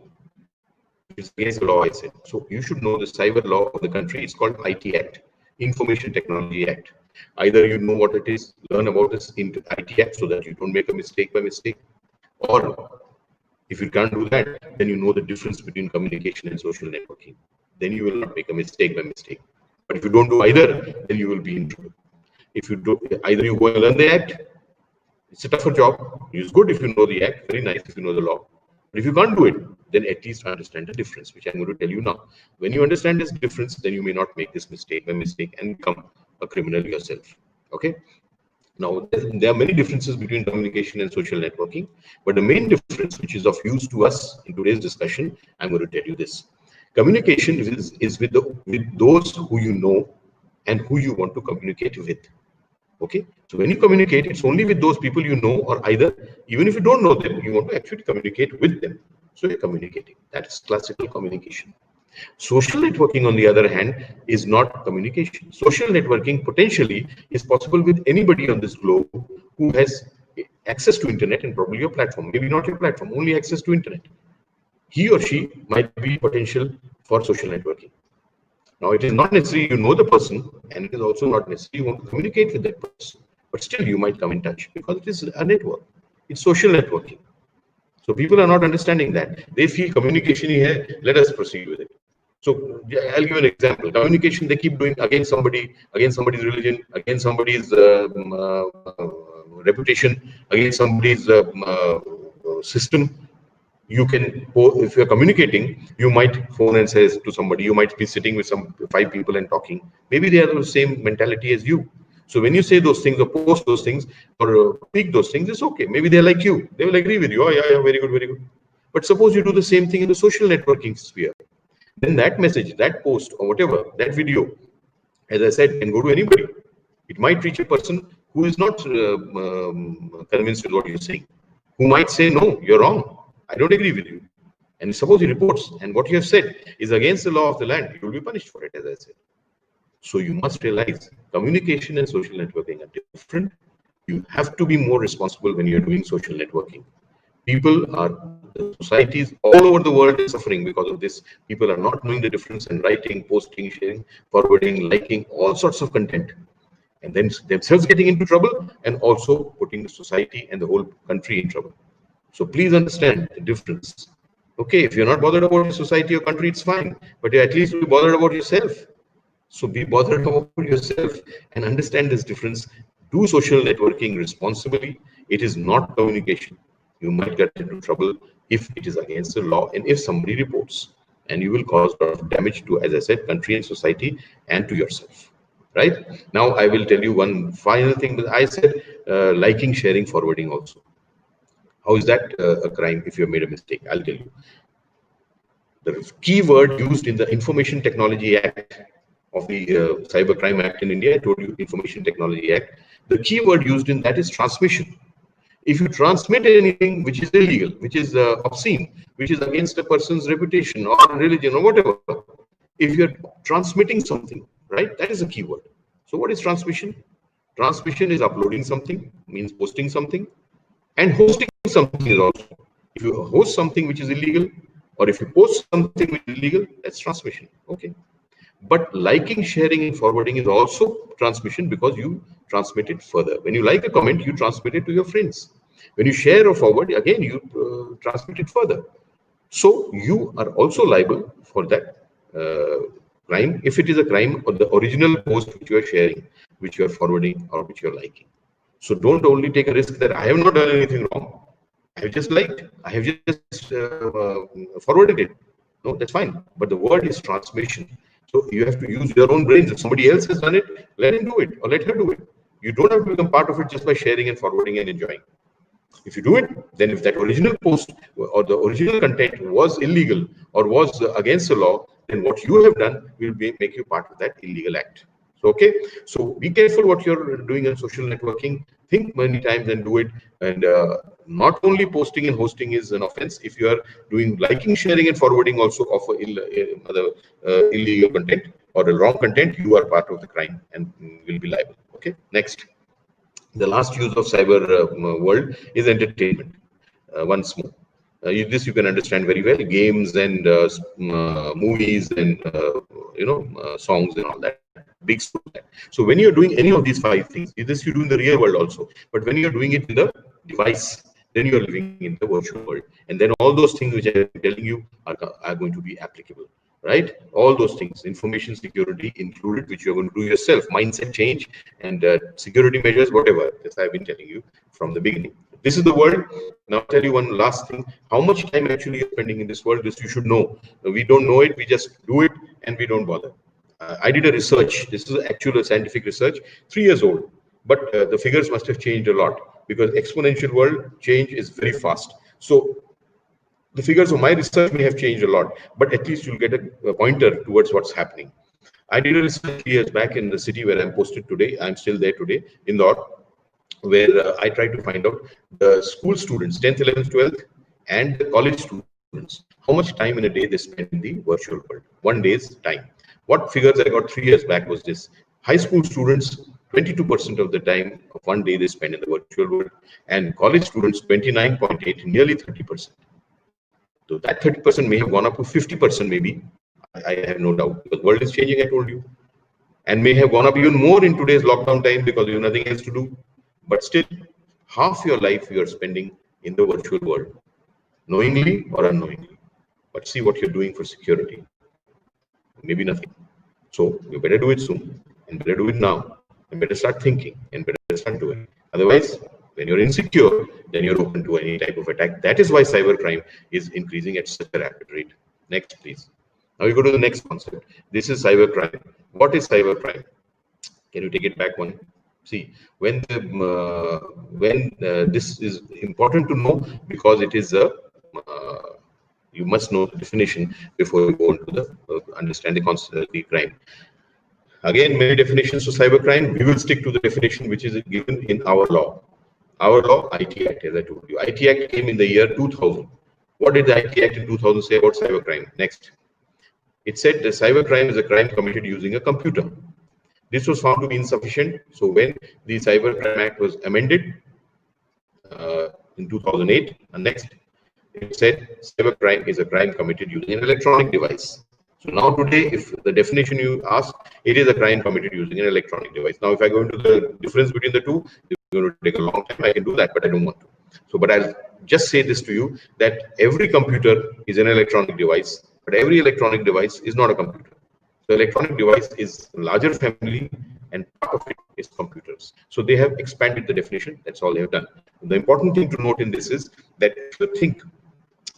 It's against the law, I said. So you should know the cyber law of the country. It's called IT Act, Information Technology Act. Either you know what it is, learn about this in IT Act so that you don't make a mistake by mistake. Or if you can't do that, then you know the difference between communication and social networking. Then you will not make a mistake by mistake. But if you don't do either, then you will be in trouble. If you do, either you go and learn the act, it's a tougher job. It's good if you know the act, very nice if you know the law. But if you can't do it, then at least understand the difference, which I'm going to tell you now. When you understand this difference, then you may not make this mistake by mistake and become a criminal yourself. Okay. Now, there are many differences between communication and social networking, but the main difference, which is of use to us in today's discussion, I'm going to tell you this. Communication is with those who you know and who you want to communicate with. Okay, so when you communicate, it's only with those people you know, or either even if you don't know them, you want to actually communicate with them. So you're communicating. That's classical communication. Social networking, on the other hand, is not communication. Social networking potentially is possible with anybody on this globe who has access to internet and probably your platform. Maybe not your platform, only access to internet. He or she might be potential for social networking. Now, it is not necessary you know the person, and it is also not necessary you want to communicate with that person. But still, you might come in touch because it is a network. It's social networking. So people are not understanding that. They feel communication here, let us proceed with it. So I'll give an example. Communication they keep doing against somebody, against somebody's religion, against somebody's reputation, against somebody's system. You can, if you're communicating, you might phone and says to somebody, you might be sitting with some 5 people and talking. Maybe they are the same mentality as you. So when you say those things or post those things or speak those things, it's okay. Maybe they're like you. They will agree with you. Oh, yeah, very good, very good. But suppose you do the same thing in the social networking sphere. Then that message, that post or whatever, that video, as I said, can go to anybody. It might reach a person who is not convinced with what you're saying, who might say, no, you're wrong. I don't agree with you. And suppose he reports, and what you have said is against the law of the land, you will be punished for it, as I said. So you must realize communication and social networking are different. You have to be more responsible when you're doing social networking. People are, societies all over the world is suffering because of this. People are not knowing the difference in writing, posting, sharing, forwarding, liking, all sorts of content. And then themselves getting into trouble and also putting the society and the whole country in trouble. So please understand the difference. Okay, if you're not bothered about your society or country, it's fine. But at least be bothered about yourself. So be bothered about yourself and understand this difference. Do social networking responsibly. It is not communication. You might get into trouble if it is against the law and if somebody reports. And you will cause a lot of damage to, as I said, country and society and to yourself. Right? Now, I will tell you one final thing that I said, liking, sharing, forwarding also. How is that a crime if you have made a mistake? I'll tell you. The key word used in the Information Technology Act of the Cybercrime Act in India, I told you Information Technology Act, the key word used in that is transmission. If you transmit anything which is illegal, which is obscene, which is against a person's reputation or religion or whatever, if you're transmitting something, right, that is a key word. So what is transmission? Transmission is uploading something, means posting something, and hosting something is also. If you host something which is illegal, or if you post something which is illegal, that's transmission. Okay. But liking, sharing, and forwarding is also transmission because you transmit it further. When you like a comment, you transmit it to your friends. When you share or forward, again, you transmit it further. So you are also liable for that crime if it is a crime or the original post which you are sharing, which you are forwarding, or which you are liking. So don't only take a risk that I have not done anything wrong. I have just liked, I have just forwarded it. No, that's fine. But the word is transmission. So you have to use your own brains. If somebody else has done it, let him do it or let her do it. You don't have to become part of it just by sharing and forwarding and enjoying. If you do it, then if that original post or the original content was illegal or was against the law, then what you have done will make you part of that illegal act. So, okay, so be careful what you're doing in social networking. Think many times and do it. And not only posting and hosting is an offense. If you are doing liking, sharing, and forwarding also of other illegal content or the wrong content, you are part of the crime and will be liable. Okay, next. The last use of cyber world is entertainment. Once more, this you can understand very well. Games and movies and songs and all that. Big stuff. So when you're doing any of these 5 things, this you do in the real world also. But when you're doing it in the device, then you're living in the virtual world, and then all those things which I'm telling you are going to be applicable. Right? All those things, information security included, which you're going to do yourself, mindset change and security measures, whatever. This I've been telling you from the beginning. This is the world. Now, I'll tell you one last thing. How much time actually you're spending in this world, this you should know. We don't know it. We just do it and we don't bother. I did a research. This is actual scientific research, 3 years old. But the figures must have changed a lot because exponential world change is very fast. So the figures of my research may have changed a lot, but at least you'll get a pointer towards what's happening. I did a research years back in the city where I'm posted today. I'm still there today, Indore, where I tried to find out the school students, 10th, 11th, 12th, and the college students, how much time in a day they spend in the virtual world, 1 day's time. What figures I got 3 years back was this. High school students, 22% of the time of 1 day they spend in the virtual world, and college students, 29.8, nearly 30%. So that 30% may have gone up to 50% maybe. I have no doubt because the world is changing, I told you. And may have gone up even more in today's lockdown time because you have nothing else to do. But still, half your life you are spending in the virtual world, knowingly or unknowingly. But see what you're doing for security. Maybe nothing. So you better do it soon, and better do it now, and better start thinking, and better start doing. Otherwise, when you're insecure, then you're open to any type of attack. That is why cybercrime is increasing at such a rapid rate. Next, please. Now we go to the next concept. This is cybercrime. What is cybercrime? Can you take it back one? See, when this is important to know, because it is a you must know the definition before you go into the understand the concept of the crime. Again, many definitions of cybercrime. We will stick to the definition which is given in our law. Our law, IT Act, as I told you. IT Act came in the year 2000. What did the IT Act in 2000 say about cybercrime? Next. It said that cybercrime is a crime committed using a computer. This was found to be insufficient. So when the Cybercrime Act was amended in 2008, and next, it said cybercrime is a crime committed using an electronic device. So now today, if the definition you ask, it is a crime committed using an electronic device. Now, if I go into the difference between the two, it's going to take a long time. I can do that, but I don't want to. So, but I'll just say this to you, that every computer is an electronic device, but every electronic device is not a computer. So electronic device is a larger family, and part of it is computers. So they have expanded the definition. That's all they have done. The important thing to note in this is that if you think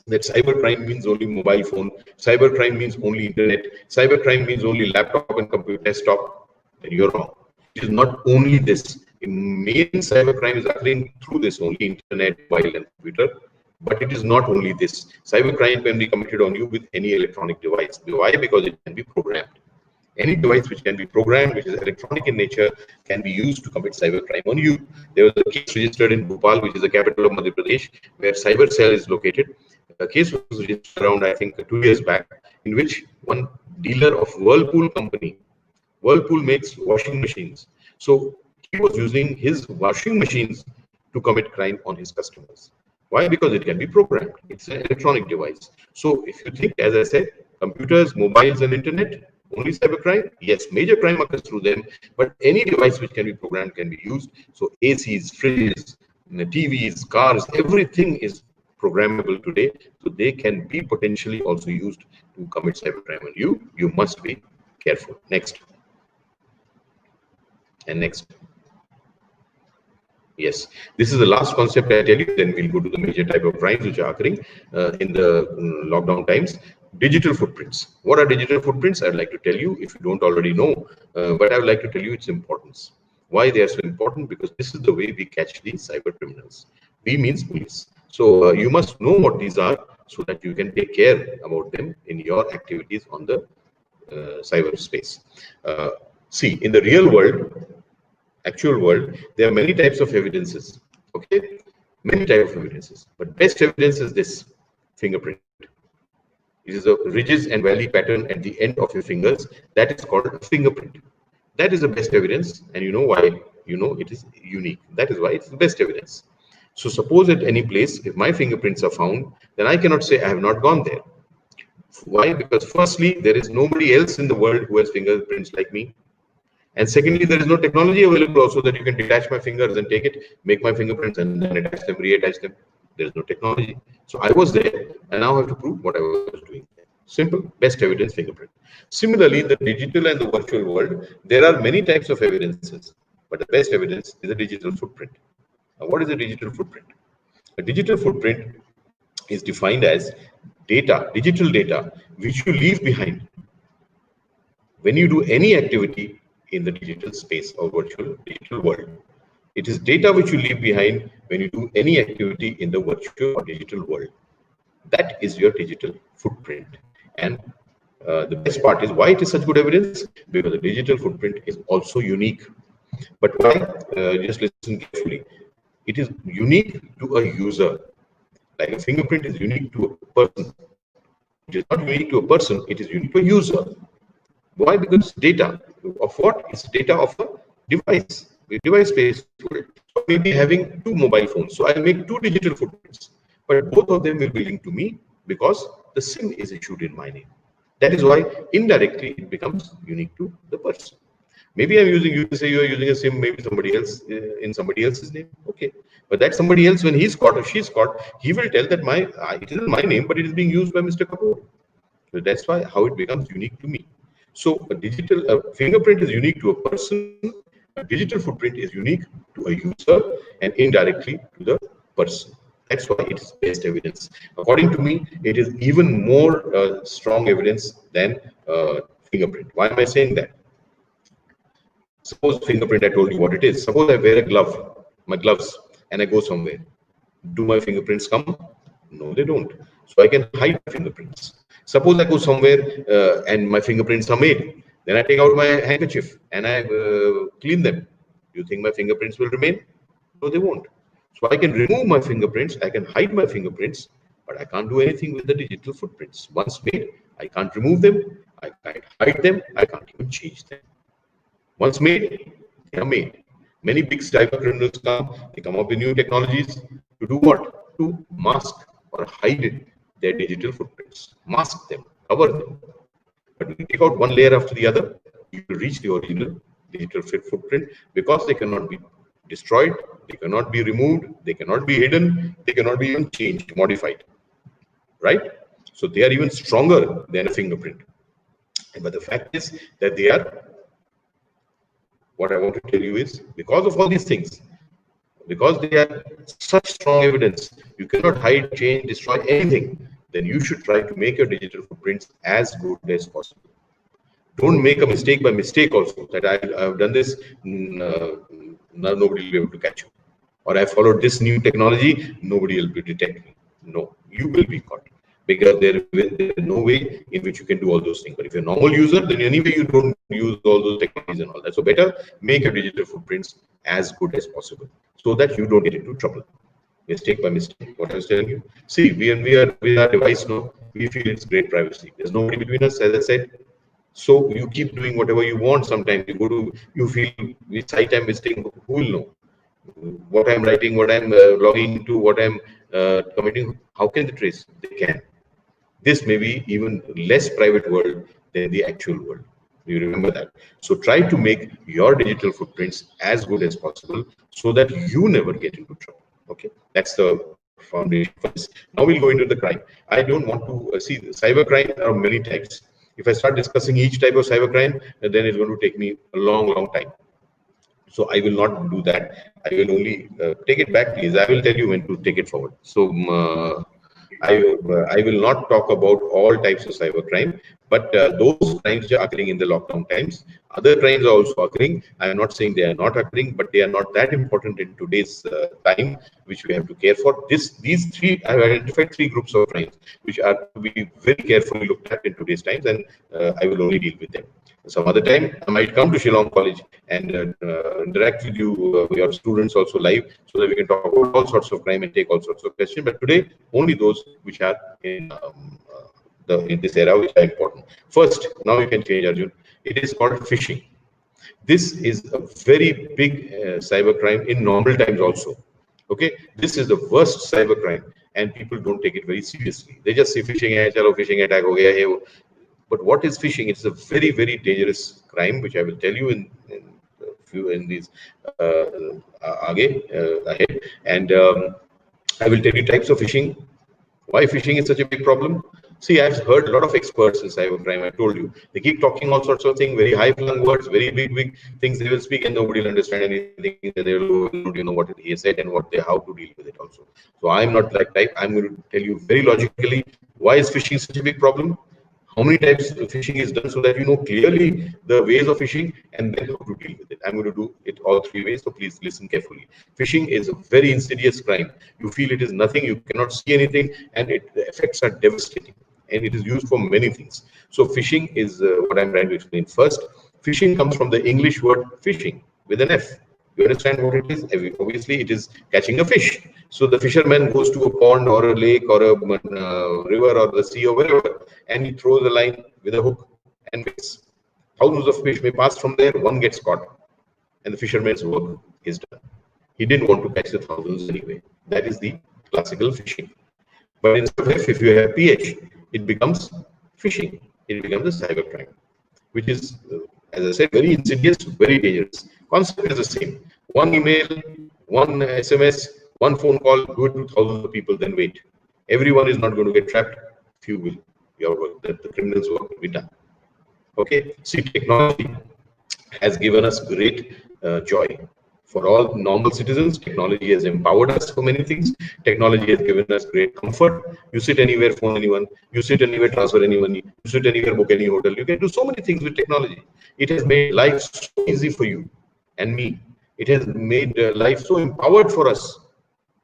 that cybercrime means only mobile phone, cybercrime means only internet, cybercrime means only laptop and computer desktop, then you're wrong. It is not only this. Main cybercrime is occurring through this only internet, mobile, and computer. But it is not only this. Cybercrime can be committed on you with any electronic device. Why? Because it can be programmed. Any device which can be programmed, which is electronic in nature, can be used to commit cybercrime on you. There was a case registered in Bhopal, which is the capital of Madhya Pradesh, where cyber cell is located. A case was registered around, I think, 2 years back, in which one dealer of Whirlpool company, Whirlpool makes washing machines. So he was using his washing machines to commit crime on his customers. Why? Because it can be programmed. It's an electronic device. So if you think, as I said, computers, mobiles, and internet, only cybercrime? Yes, major crime occurs through them, but any device which can be programmed can be used. So ACs, fridges, TVs, cars, everything is programmable today. So they can be potentially also used to commit cybercrime on you. You must be careful. Next. And next. Yes, this is the last concept I tell you, then we'll go to the major type of crimes which are occurring in the lockdown times. Digital footprints. What are digital footprints? I'd like to tell you, if you don't already know, but I would like to tell you its importance. Why they are so important? Because this is the way we catch the cyber criminals. We means police. So you must know what these are so that you can take care about them in your activities on the cyberspace. See, in the real world, actual world, there are many types of evidences. Okay, many types of evidences, but best evidence is this: fingerprint. It is a ridges and valley pattern at the end of your fingers. That is called a fingerprint. That is the best evidence, and you know why? You know it is unique. That is why it's the best evidence. So suppose at any place, if my fingerprints are found, then I cannot say I have not gone there. Why? Because firstly, there is nobody else in the world who has fingerprints like me. And secondly, there is no technology available also that you can detach my fingers and take it, make my fingerprints, and then attach them, reattach them. There is no technology. So I was there, and now I have to prove what I was doing. Simple, best evidence, fingerprint. Similarly, in the digital and the virtual world, there are many types of evidences, but the best evidence is a digital footprint. Now, what is a digital footprint? A digital footprint is defined as data, digital data, which you leave behind when you do any activity in the digital space or virtual digital world. It is data which you leave behind when you do any activity in the virtual or digital world. That is your digital footprint. And the best part is why it is such good evidence, because the digital footprint is also unique. But why? Just listen carefully. It is unique to a user. Like a fingerprint is unique to a person. It is not unique to a person, it is unique to a user. Why? Because data of what? It's data of a device, a device-based world. So maybe having two mobile phones. So I'll make two digital footprints, but both of them will be linked to me because the SIM is issued in my name. That is why indirectly it becomes unique to the person. Maybe I'm using, you say you are using a SIM, maybe somebody else in somebody else's name. Okay. But that somebody else, when he's caught or she's caught, he will tell that it isn't my name, but it is being used by Mr. Kapoor. So that's why how it becomes unique to me. So a digital fingerprint is unique to a person, a digital footprint is unique to a user and indirectly to the person. That's why it is best evidence. According to me, it is even more strong evidence than fingerprint. Why am I saying that? Suppose fingerprint, I told you what it is. Suppose I wear a glove, my gloves, and I go somewhere. Do my fingerprints come? No, they don't. So I can hide my fingerprints. Suppose I go somewhere and my fingerprints are made. Then I take out my handkerchief and I clean them. Do you think my fingerprints will remain? No, they won't. So I can remove my fingerprints, I can hide my fingerprints, but I can't do anything with the digital footprints. Once made, I can't remove them, I can't hide them, I can't even change them. Once made, they are made. Many big cyber criminals they come up with new technologies to do what? To mask or hide their digital footprints. Mask them, cover them. But when you take out one layer after the other, you will reach the original digital footprint because they cannot be destroyed, they cannot be removed, they cannot be hidden, they cannot be even changed, modified. Right? So they are even stronger than a fingerprint. But the fact is that they are, what I want to tell you is, because of all these things, because they are such strong evidence, you cannot hide, change, destroy anything, then you should try to make your digital footprints as good as possible. Don't make a mistake by mistake also, that I've done this, now nobody will be able to catch you. Or I followed this new technology, nobody will be detect me. No, you will be caught. Because there is no way in which you can do all those things. But if you're a normal user, then anyway you don't use all those technologies and all that. So better make your digital footprints as good as possible so that you don't get into trouble. Mistake by mistake. What I was telling you. See, we are with our device now, we feel it's great privacy. There's nobody between us, as I said. So you keep doing whatever you want. Sometimes you go to, you feel which site I'm visiting, who will know? What I'm writing, what I'm logging into, what I'm committing, how can they trace? They can. This may be even less private world than the actual world. You remember that. So try to make your digital footprints as good as possible so that you never get into trouble. Okay, that's the foundation for this. Now we'll go into the crime. I don't want to see cybercrime are many types. If I start discussing each type of cybercrime, then it's going to take me a long time. So I will not do that. I will only take it back, please. I will tell you when to take it forward. So I will not talk about all types of cybercrime, but those crimes which are occurring in the lockdown times, other crimes are also occurring. I am not saying they are not occurring, but they are not that important in today's time, which we have to care for. These three, I have identified three groups of crimes which are to be very carefully looked at in today's times, and I will only deal with them. Some other time, I might come to Shillong College and interact with you, your students also live, so that we can talk about all sorts of crime and take all sorts of questions. But today, only those which are in this era, which are important. First, now you can change, Arjun. It is called phishing. This is a very big cybercrime in normal times also. Okay, this is the worst cybercrime, and people don't take it very seriously. They just say phishing hai, chalo phishing attack ho gaya hai. But what is phishing? It's a very dangerous crime, which I will tell you in these ahead. And I will tell you types of phishing. Why phishing is such a big problem? See, I've heard a lot of experts in cybercrime. I told you, they keep talking all sorts of things, very high-flung words, very big things they will speak, and nobody will understand anything. And they will, know what he said and how to deal with it also. So I'm not that type. I'm going to tell you very logically why is phishing such a big problem. How many types of phishing is done so that you know clearly the ways of phishing and then how to deal with it. I'm going to do it all three ways, so please listen carefully. Phishing is a very insidious crime. You feel it is nothing, you cannot see anything, and the effects are devastating. And it is used for many things. So phishing is what I'm trying to explain. First, phishing comes from the English word fishing with an F. You understand what it is? Obviously, it is catching a fish. So the fisherman goes to a pond or a lake or a river or the sea or wherever, and he throws a line with a hook and waits. Thousands of fish may pass from there, one gets caught, and the fisherman's work is done. He didn't want to catch the thousands anyway. That is the classical fishing. But instead of F, if you have PH, it becomes phishing. It becomes a cybercrime, which is As I said, very insidious, very dangerous. Concept is the same. One email, one SMS, one phone call, do it to thousands of people, then wait. Everyone is not going to get trapped. Few will. Your work, the criminals' work will be done. Okay. See, technology has given us great joy. For all normal citizens, technology has empowered us for many things. Technology has given us great comfort. You sit anywhere, phone anyone. You sit anywhere, transfer any money. You sit anywhere, book any hotel. You can do so many things with technology. It has made life so easy for you and me. It has made life so empowered for us.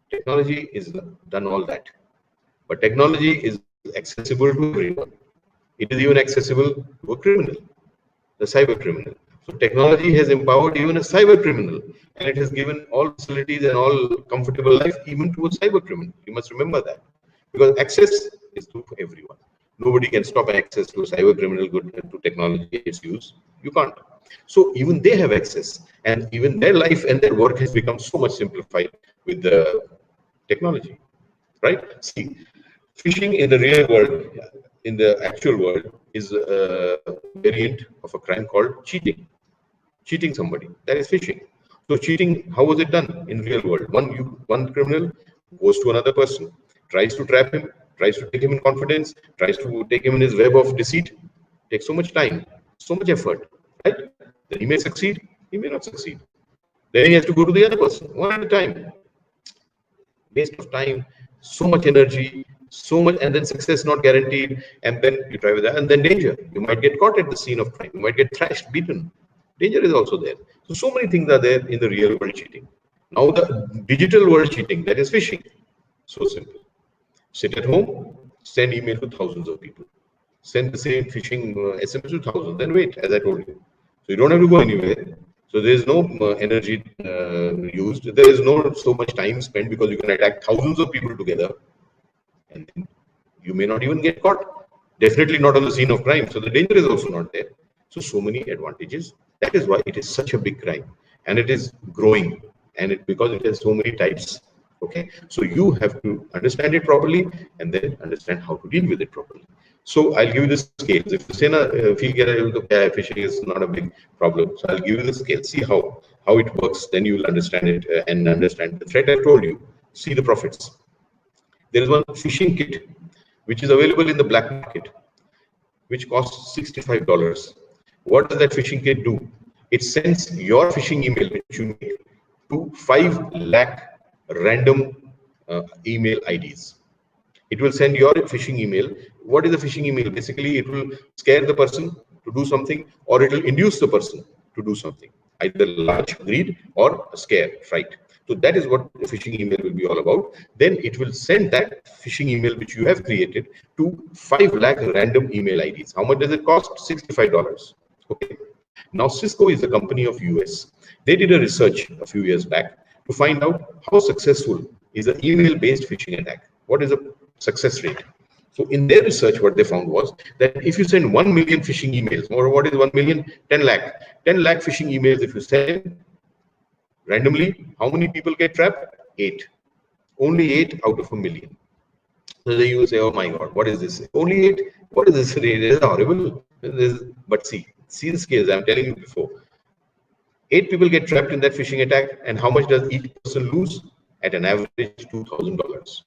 Technology is done all that. But technology is accessible to everyone. It is even accessible to a criminal, the cyber criminal. So technology has empowered even a cyber criminal, and it has given all facilities and all comfortable life even to a cyber criminal. You must remember that, because access is to everyone. Nobody can stop access to a cyber criminal good to technology its use. You can't. So even they have access, and even their life and their work has become so much simplified with the technology, right? See, phishing in the real world, in the actual world, is a variant of a crime called cheating. Cheating somebody, that is phishing. So cheating, how was it done in real world? One criminal goes to another person, tries to trap him, tries to take him in confidence, tries to take him in his web of deceit. Takes so much time, so much effort, right? Then he may succeed, he may not succeed. Then he has to go to the other person one at a time. Waste of time, so much energy, so much, and then success not guaranteed. And then you try with that, and then danger. You might get caught at the scene of crime. You might get thrashed, beaten. Danger is also there. So many things are there in the real world cheating. Now the digital world cheating, that is phishing. So simple. Sit at home, send email to thousands of people. Send the same phishing SMS to thousands. Then wait, as I told you. So you don't have to go anywhere. So there is no energy used. There is no so much time spent, because you can attack thousands of people together, and then you may not even get caught. Definitely not on the scene of crime. So the danger is also not there. So many advantages. That is why it is such a big crime, and it is growing, and because it has so many types. Okay, so you have to understand it properly, and then understand how to deal with it properly. So I'll give you the scales. If you say if you get phishing is not a big problem, so I'll give you the scale. See how it works. Then you will understand it and understand the threat I told you. See the profits. There is one phishing kit which is available in the black market, which costs $65. What does that phishing kit do? It sends your phishing email, which you make, to 5 lakh random email IDs. It will send your phishing email. What is a phishing email? Basically, it will scare the person to do something, or it will induce the person to do something, either large greed or scare, fright. So that is what the phishing email will be all about. Then it will send that phishing email which you have created to 5 lakh random email IDs. How much does it cost? $65. Okay. Now Cisco is a company of US. They did a research a few years back to find out how successful is an email-based phishing attack. What is the success rate? So in their research, what they found was that if you send 1 million phishing emails, or what is 1 million? 10 lakh. 10 lakh phishing emails if you send randomly, how many people get trapped? 8. Only 8 out of a million. So then you will say, oh my God, what is this? Only 8? What is this? It is horrible. But see the scales I'm telling you before. 8 people get trapped in that phishing attack, and how much does each person lose? At an average $2,000.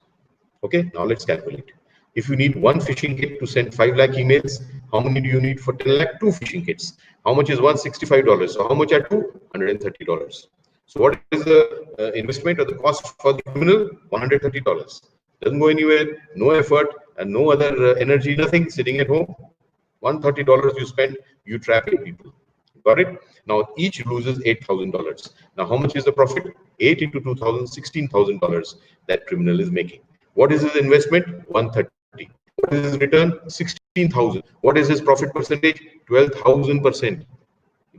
Okay, now let's calculate. If you need one phishing kit to send 5 lakh emails, how many do you need for 10 lakh? 2 phishing kits. How much is one? $65. So how much are two? $130. So what is the investment or the cost for the criminal? $130. Doesn't go anywhere, no effort, and no other energy, nothing, sitting at home. $130 you spend, you trap 8 people. Got it? Now each loses $8,000. Now how much is the profit? 8 into 2,000, $16,000 that criminal is making. What is his investment? 130. What is his return? 16,000. What is his profit percentage? 12,000%.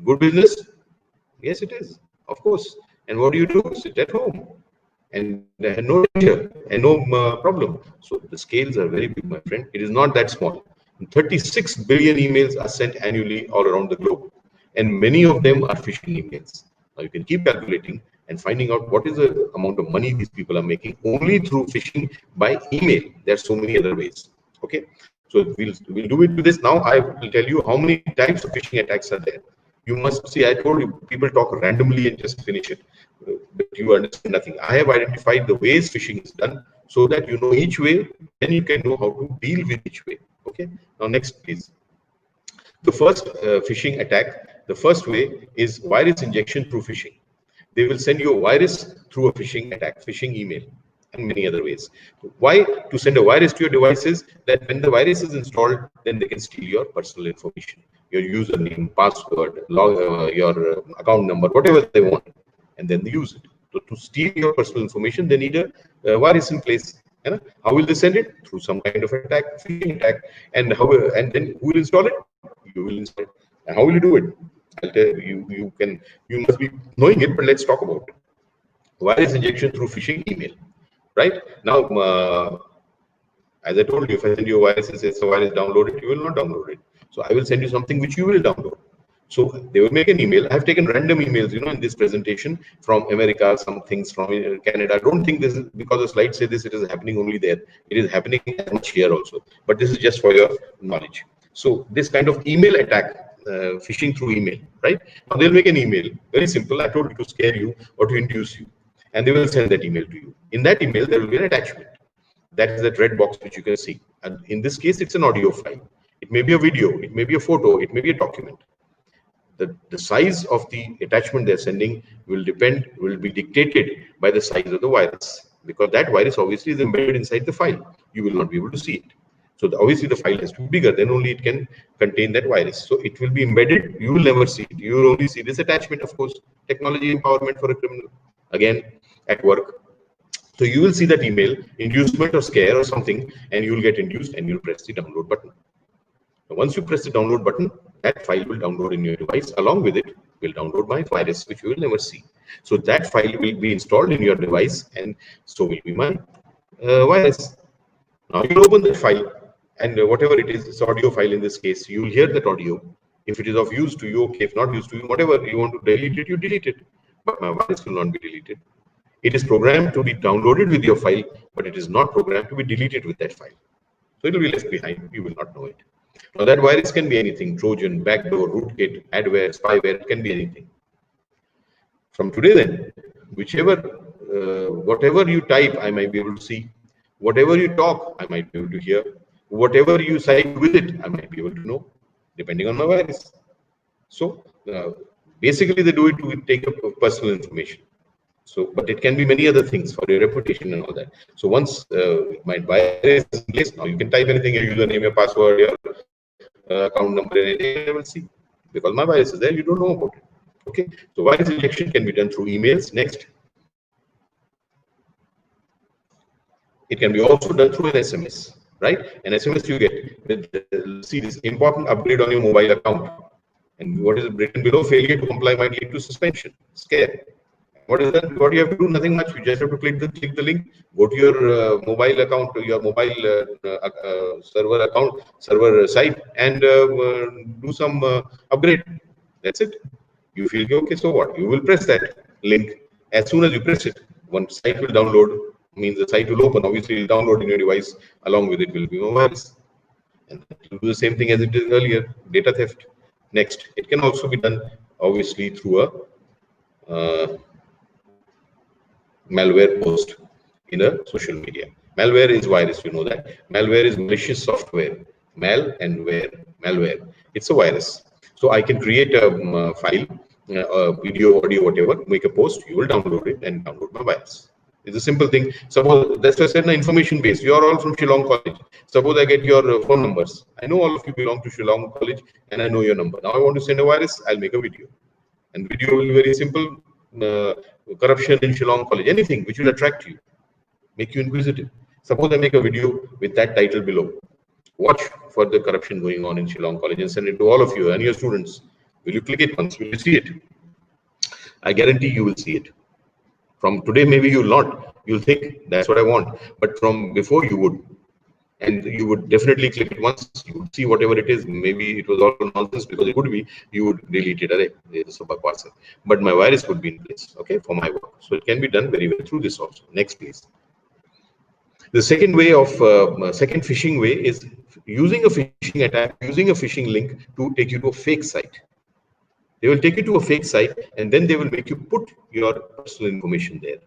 Good business? Yes, it is. Of course. And what do? Sit at home. And no danger and no problem. So the scales are very big, my friend. It is not that small. 36 billion emails are sent annually all around the globe, and many of them are phishing emails. Now you can keep calculating and finding out what is the amount of money these people are making only through phishing by email. There are so many other ways. Okay, so we'll do it with this. Now I will tell you how many types of phishing attacks are there. You must see, I told you, people talk randomly and just finish it, but you understand nothing. I have identified the ways phishing is done so that you know each way, then you can know how to deal with each way. Okay. Now, next, please. The first phishing attack, the first way is virus injection through phishing. They will send you a virus through a phishing attack, phishing email, and many other ways. Why? To send a virus to your devices, that when the virus is installed, then they can steal your personal information, your username, password, your account number, whatever they want, and then they use it. So to steal your personal information, they need a virus in place. How will they send it? Through some kind of attack, phishing attack. And then who will install it? You will install it. And how will you do it? I'll tell you. You must be knowing it, but let's talk about it. Virus injection through phishing email. Right now, as I told you, if I send you a virus and says a virus, download it, you will not download it. So I will send you something which you will download. So they will make an email. I have taken random emails, in this presentation from America, some things from Canada. I don't think this is because the slides say this, it is happening only there. It is happening much here also. But this is just for your knowledge. So this kind of email attack, phishing through email, right? Now they'll make an email. Very simple. I told you to scare you or to induce you. And they will send that email to you. In that email, there will be an attachment. That is that red box which you can see. And in this case, it's an audio file. It may be a video. It may be a photo. It may be a document. The size of the attachment they're sending will be dictated by the size of the virus, because that virus obviously is embedded inside the file. You will not be able to see it. So obviously the file has to be bigger, then only it can contain that virus. So it will be embedded. You will never see it. You will only see this attachment, of course. Technology empowerment for a criminal, again, at work. So you will see that email, inducement or scare or something, and you will get induced and you'll press the download button. Once you press the download button, that file will download in your device. Along with it will download my virus, which you will never see. So that file will be installed in your device, and so will be my virus. Now you open that file, and whatever it is, it's audio file in this case, you will hear that audio. If it is of use to you, okay. If not used to you, whatever you want to delete it, you delete it. But my virus will not be deleted. It is programmed to be downloaded with your file, but it is not programmed to be deleted with that file. So it will be left behind. You will not know it. Now that virus can be anything: Trojan, backdoor, rootkit, adware, spyware. It can be anything. From today, then, whatever you type, I might be able to see. Whatever you talk, I might be able to hear. Whatever you cite with it, I might be able to know, depending on my virus. So basically, they do it to take up personal information. So, but it can be many other things for your reputation and all that. So once my virus is in place, now you can type anything, your username, your password, your account number, anything, I will see. Because my virus is there, you don't know about it. Okay. So virus injection can be done through emails. Next. It can be also done through an SMS, right? An SMS you get. See this important upgrade on your mobile account. And what is written below? Failure to comply might lead to suspension. Scare. What is that? What you have to do? Nothing much. You just have to click the link, go to your mobile account, to your mobile server site, and do some upgrade. That's it. You feel okay. So what? You will press that link. As soon as you press it, one site will download. Means the site will open. Obviously, it will download in your device. Along with it will be a virus. And it will do the same thing as it did earlier. Data theft. Next, it can also be done obviously through a malware post in a social media. Malware is virus, you know that. Malware is malicious software. Mal and ware, malware. It's a virus. So I can create a file, a video, audio, whatever, make a post, you will download it and download my virus. It's a simple thing. Suppose, that's why I said information based. You are all from Shillong College. Suppose I get your phone numbers. I know all of you belong to Shillong College and I know your number. Now I want to send a virus, I'll make a video. And video will be very simple. Corruption in Shillong College, anything which will attract you, make you inquisitive. Suppose I make a video with that title below. Watch for the corruption going on in Shillong College and send it to all of you and your students. Will you click it once? Will you see it? I guarantee you will see it. From today, maybe you will not. You'll think that's what I want. But from before, you would. And you would definitely click it once. You would see whatever it is. Maybe it was all nonsense, because it could be. You would delete it. But my virus would be in place, okay, for my work. So it can be done very well through this also. Next, please. The second way of second phishing way is using a phishing attack, using a phishing link to take you to a fake site. They will take you to a fake site, and then they will make you put your personal information there.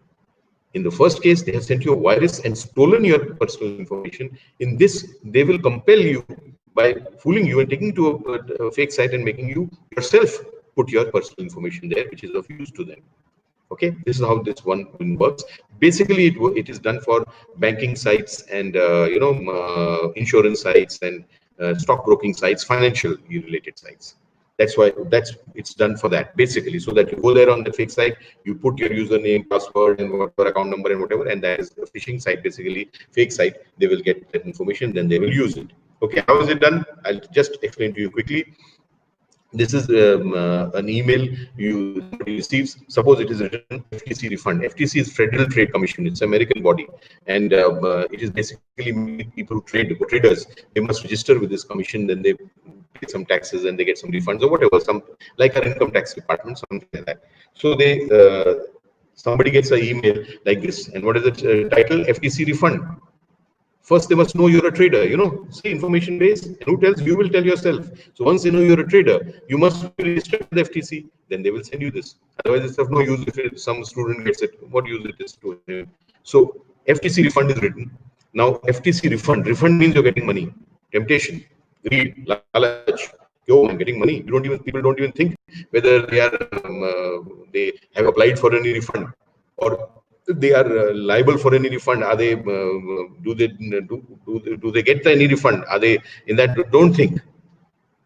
In the first case, they have sent you a virus and stolen your personal information. In this, they will compel you by fooling you and taking you to a fake site and making you yourself put your personal information there, which is of use to them. Okay, this is how this one works. Basically, it is done for banking sites and insurance sites and stockbroking sites, financial related sites. That's why it's done for that, basically, so that you go there on the fake site, you put your username, password, and whatever account number and whatever, and that is a phishing site, basically fake site. They will get that information, then they will use it. Okay, how is it done? I'll just explain to you quickly. This is an email somebody receives. Suppose it is written FTC refund. FTC is Federal Trade Commission. It's an American body, and it is basically people who traders. They must register with this commission. Then they pay some taxes and they get some refunds or whatever. Some like our income tax department, something like that. So they somebody gets an email like this, and what is the title? FTC refund. First, they must know you're a trader, see, information base, and who tells you? You will tell yourself. So once they know you're a trader, you must be registered with the FTC, then they will send you this. Otherwise, it's of no use if some student gets it. What use it is to him? So FTC refund is written. Now, FTC refund means you're getting money. Temptation, greed, lalach. Yo, I'm getting money. People don't even think whether they have applied for any refund or they are liable for any refund. Are they do they get any refund? Are they in that? Don't think.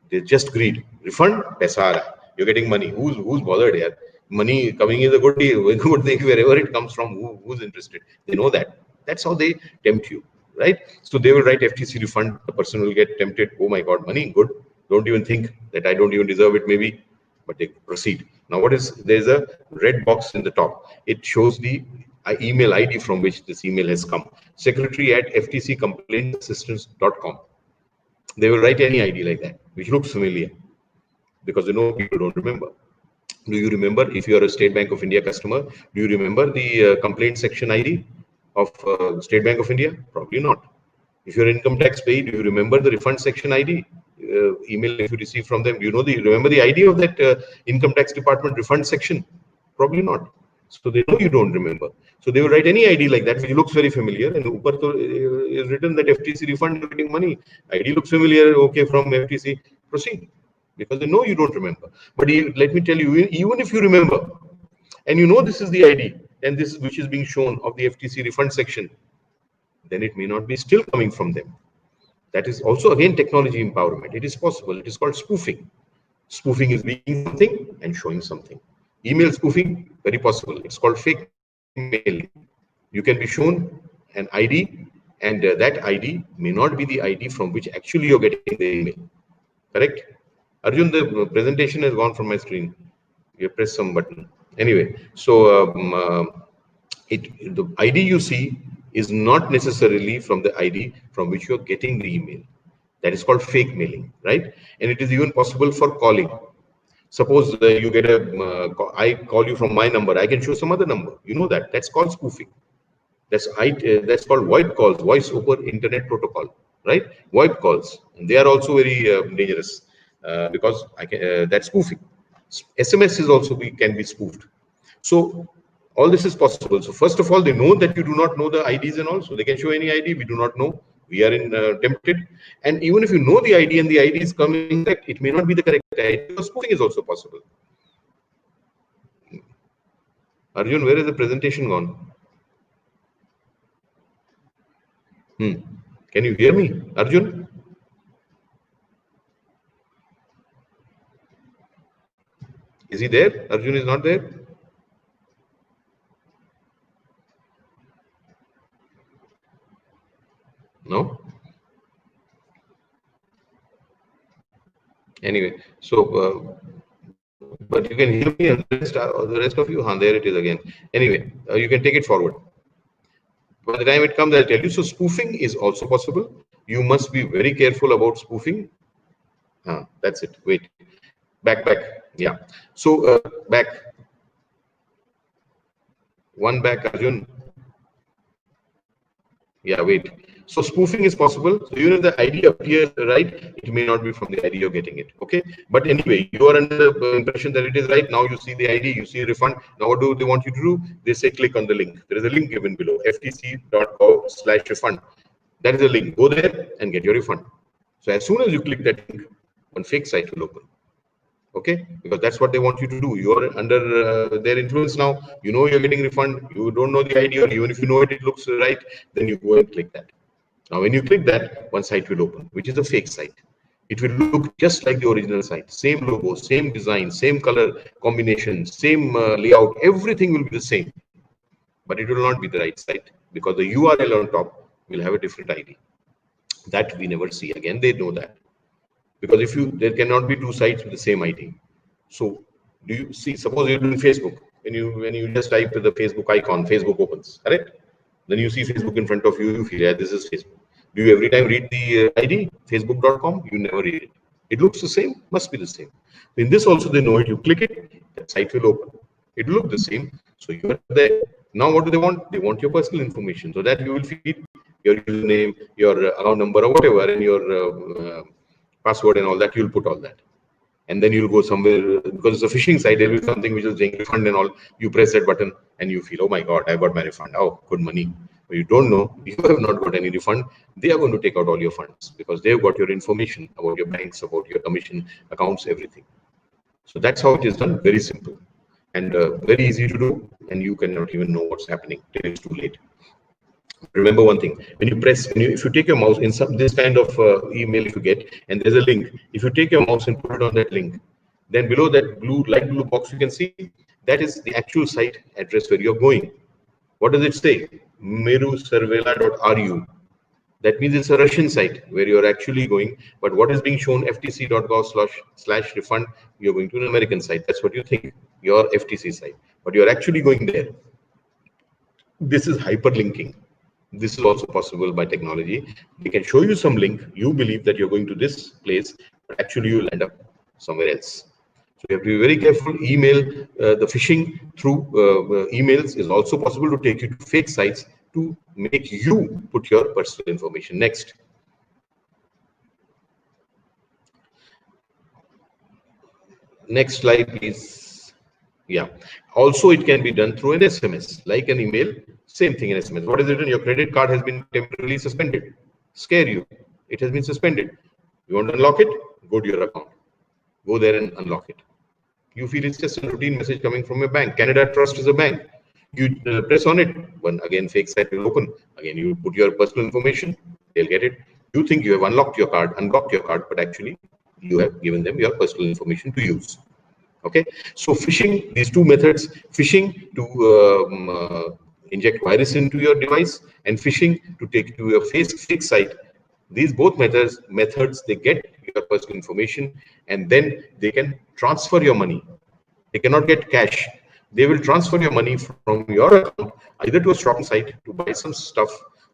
They just greed. Refund, paisa aa raha hai. You're getting money. Who's bothered here? Money coming is a good thing wherever it comes from. Who's interested? They know that. That's how they tempt you, right? So they will write FTC refund. The person will get tempted. Oh my God, money, good. Don't even think that I don't even deserve it, maybe. But they proceed. Now, there's a red box in the top. It shows the email ID from which this email has come. secretary@ftccomplaintsassistance.com. They will write any ID like that, which looks familiar, because they know people don't remember. Do you remember, if you are a State Bank of India customer, do you remember the complaint section ID of State Bank of India? Probably not. If you're an income tax payee, do you remember the refund section ID? Email if you receive from them, do you remember the ID of that income tax department refund section? Probably not. So they know you don't remember. So they will write any ID like that, which looks very familiar. And upar is written that FTC refund, you're getting money. ID looks familiar. Okay, from FTC, proceed. Because they know you don't remember. But let me tell you, even if you remember, and you know this is the ID, and this is which is being shown of the FTC refund section, then it may not be still coming from them. That is also, again, technology empowerment. It is possible. It is called spoofing. Spoofing is being something and showing something. Email spoofing, very possible. It's called fake mailing. You can be shown an ID, and that ID may not be the ID from which actually you're getting the email. Correct? Arjun, the presentation has gone from my screen. You press some button. Anyway, so the ID you see is not necessarily from the ID from which you're getting the email. That is called fake mailing, right? And it is even possible for calling. Suppose you get I call you from my number. I can show some other number. You know that. That's called spoofing. That's called VoIP calls, voice over internet protocol, right? VoIP calls, and they are also very dangerous because that's spoofing. SMS is also can be spoofed. So all this is possible. So first of all, they know that you do not know the IDs and all, so they can show any ID. We do not know. We are tempted. And even if you know the ID and the ID is coming correct, it may not be the correct ID. So spoofing is also possible. Arjun, where is the presentation gone? Can you hear me, Arjun? Is he there? Arjun is not there. No. Anyway, so but you can hear me, and the rest of you, there it is again. Anyway, you can take it forward. By the time it comes, I'll tell you. So spoofing is also possible. You must be very careful about spoofing. That's it. Wait. Back. Yeah. So back. One back, Arjun. Yeah, wait. So spoofing is possible. So even if the ID appears right, it may not be from the ID you're getting it. Okay. But anyway, you are under the impression that it is right. Now you see the ID, you see a refund. Now what do they want you to do? They say click on the link. There is a link given below, ftc.gov/refund. That is a link. Go there and get your refund. So as soon as you click that link, one fake site will open. Okay, because that's what they want you to do. You are under their influence now. You know you're getting refund. You don't know the ID, or even if you know it, it looks right. Then you go and click that. Now, when you click that, one site will open, which is a fake site. It will look just like the original site. Same logo, same design, same color combination, same layout. Everything will be the same, but it will not be the right site because the URL on top will have a different ID. That we never see. Again, they know that. Because if you, there cannot be two sites with the same ID. So do you see, suppose you're doing Facebook, when you just type the Facebook icon, Facebook opens, correct? Then you see Facebook in front of you, you feel, yeah, this is Facebook. Do you every time read the ID, facebook.com? You never read it. It looks the same, must be the same. In this also they know it, you click it, that site will open. It will look the same, so you are there. Now what do they want? They want your personal information, so that you will feed your username, your account number or whatever, and your password and all that, you'll put all that. And then you'll go somewhere, because it's a phishing site, there will be something which is saying refund and all. You press that button and you feel, oh my God, I got my refund. Oh, good money. But you don't know, you have not got any refund. They are going to take out all your funds because they've got your information about your banks, about your commission accounts, everything. So that's how it is done. Very simple and very easy to do. And you cannot even know what's happening till it's too late. Remember one thing: when you press, if you take your mouse in this kind of email, if you get, and there's a link, if you take your mouse and put it on that link, then below that light blue box you can see, that is the actual site address where you're going. What does it say? meruservela.ru. That means it's a Russian site where you're actually going. But what is being shown, ftc.gov/refund, you're going to an American site. That's what you think, your FTC site, but you're actually going there. This is hyperlinking. This is also possible by technology. They can show you some link. You believe that you're going to this place, but actually you'll end up somewhere else. So you have to be very careful. Email, the phishing through emails is also possible to take you to fake sites to make you put your personal information. Next. Next slide, please. Yeah. Also, it can be done through an SMS, like an email. Same thing in SMS. What is it? Your credit card has been temporarily suspended. Scare you. It has been suspended. You want to unlock it? Go to your account. Go there and unlock it. You feel it's just a routine message coming from your bank. Canada Trust is a bank. You press on it. One again, fake site will open. Again, you put your personal information. They'll get it. You think you have unlocked your card, but actually you have given them your personal information to use. Okay. So phishing, these two methods: phishing to inject virus into your device, and phishing to take to your fake site. These both methods, they get your personal information, and then they can transfer your money. They cannot get cash. They will transfer your money from your account either to a shopping site to buy some stuff,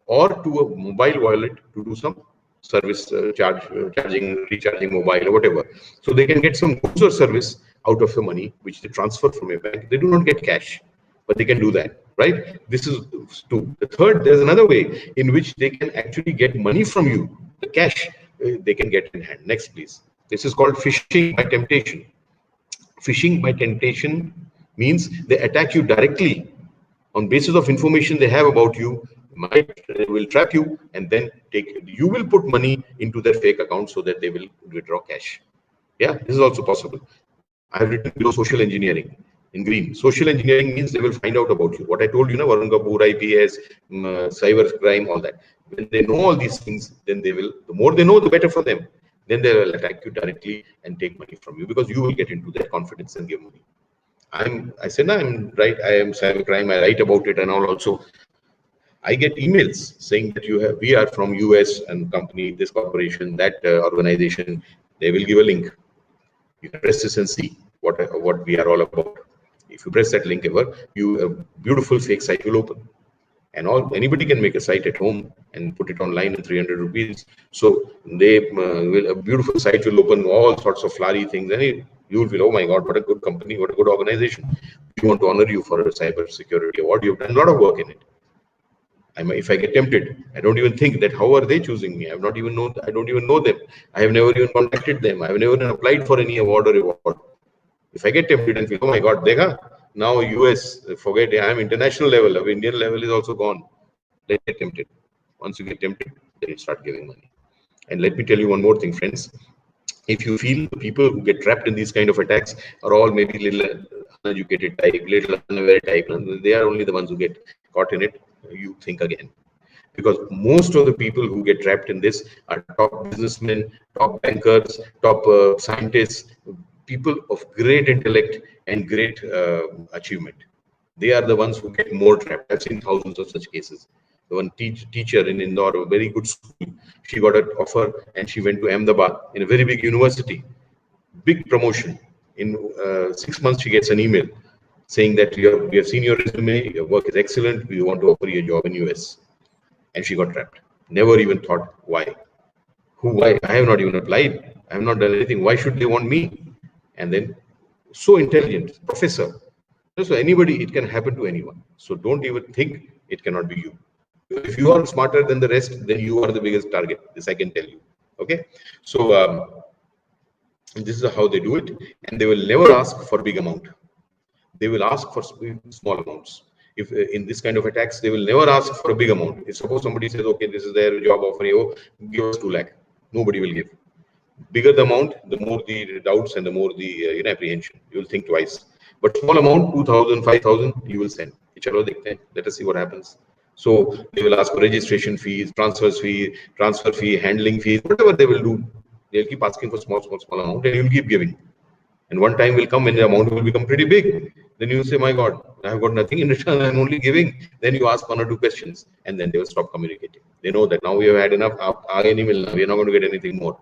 or to a mobile wallet to do some service charging, recharging mobile or whatever. So they can get some goods or service out of the money which they transfer from a bank. They do not get cash, but they can do that, right? This is two. The third, there's another way in which they can actually get money from you. The cash they can get in hand. Next, please. This is called phishing by temptation. Phishing by temptation means they attack you directly on basis of information they have about you. They will trap you, and then you will put money into their fake account so that they will withdraw cash. Yeah, this is also possible. I have written below social engineering in green. Social engineering means they will find out about you. What I told you, Varun Kapoor, IPS, cybercrime, all that. When they know all these things, then they will, the more they know, the better for them. Then they will attack you directly and take money from you, because you will get into their confidence and give money. I said, no, I'm right. I am cybercrime. I write about it and all. Also, I get emails saying that we are from US and company, this corporation, that organization. They will give a link. You can press this and see what we are all about. If you press that link ever, a beautiful fake site will open. And anybody can make a site at home and put it online in 300 rupees. So a beautiful site will open, all sorts of flowery things, and you will feel, oh my God, what a good company, what a good organization. We want to honor you for a cybersecurity award. You've done a lot of work in it. If I get tempted, I don't even think that how are they choosing me? I don't even know them. I have never even contacted them. I have never even applied for any award or reward. If I get tempted and feel, oh my God, dekha, now US, forget it, I am international level, of Indian level is also gone. Let's get tempted. Once you get tempted, then you start giving money. And let me tell you one more thing, friends. If you feel the people who get trapped in these kind of attacks are all maybe little uneducated type, little unaware type, they are only the ones who get caught in it, you think again. Because most of the people who get trapped in this are top businessmen, top bankers, top scientists, people of great intellect and great achievement. They are the ones who get more trapped. I've seen thousands of such cases. The one teacher in Indore, a very good school, she got an offer and she went to Ahmedabad in a very big university, big promotion. In 6 months, she gets an email saying that we have seen your resume, your work is excellent, we want to offer you a job in US. And she got trapped. Never even thought why. Why? I have not even applied. I have not done anything. Why should they want me? And then, so intelligent, professor. So anybody, it can happen to anyone. So don't even think it cannot be you. If you are smarter than the rest, then you are the biggest target. This I can tell you. Okay. So this is how they do it, and they will never ask for big amount. They will ask for small amounts. If in this kind of attacks, they will never ask for a big amount. If suppose somebody says, okay, this is their job offer, oh, give us 2 lakh. Nobody will give. Bigger the amount, the more the doubts and the more the apprehension. You will think twice. But small amount, 2,000, 5,000, you will send. Let us see what happens. So they will ask for registration fees, transfer fee, handling fees, whatever they will do. They'll keep asking for small amount, and you'll keep giving. And one time will come when the amount will become pretty big. Then you say, my God, I have got nothing in return, I'm only giving. Then you ask 1 or 2 questions, and then they will stop communicating. They know that now we have had enough, we are not going to get anything more.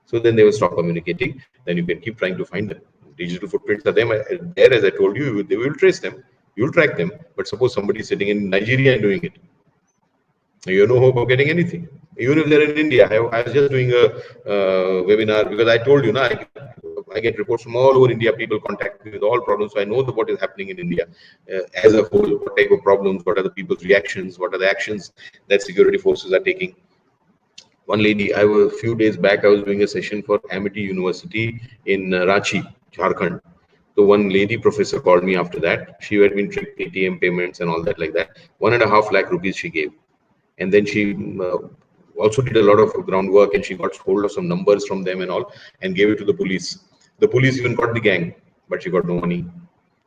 So then they will stop communicating. Then you can keep trying to find them. Digital footprints are there, as I told you, they will trace them, you will track them. But suppose somebody is sitting in Nigeria and doing it, you have no hope of getting anything. Even if they're in India, I was just doing a webinar because I told you, I get reports from all over India. People contact me with all problems, so I know what is happening in India as a whole. What type of problems? What are the people's reactions? What are the actions that security forces are taking? One lady, a few days back, I was doing a session for Amity University in Ranchi, Jharkhand. So one lady professor called me after that. She had been tricked ATM payments and all that like that. 1.5 lakh rupees she gave. And then she also did a lot of groundwork, and she got hold of some numbers from them and all, and gave it to the police. The police even got the gang, but she got no money.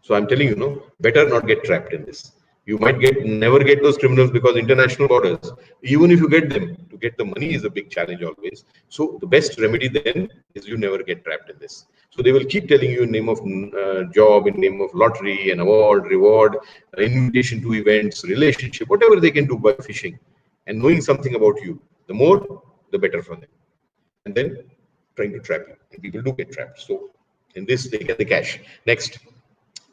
So I'm telling you, better not get trapped in this. You might never get those criminals because international borders, even if you get them, to get the money is a big challenge always. So the best remedy then is you never get trapped in this. So they will keep telling you in name of job, in name of lottery, an award, reward, invitation to events, relationship, whatever they can do by phishing. And knowing something about you, the more, the better for them. And then trying to trap you. And people do get trapped. So in this, they get the cash. Next,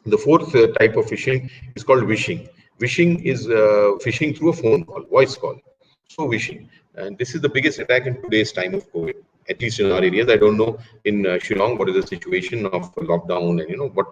the fourth type of phishing is called wishing. Wishing is phishing through a phone call, voice call. So wishing. And this is the biggest attack in today's time of COVID, at least in our areas. I don't know in Shillong what is the situation of lockdown and what.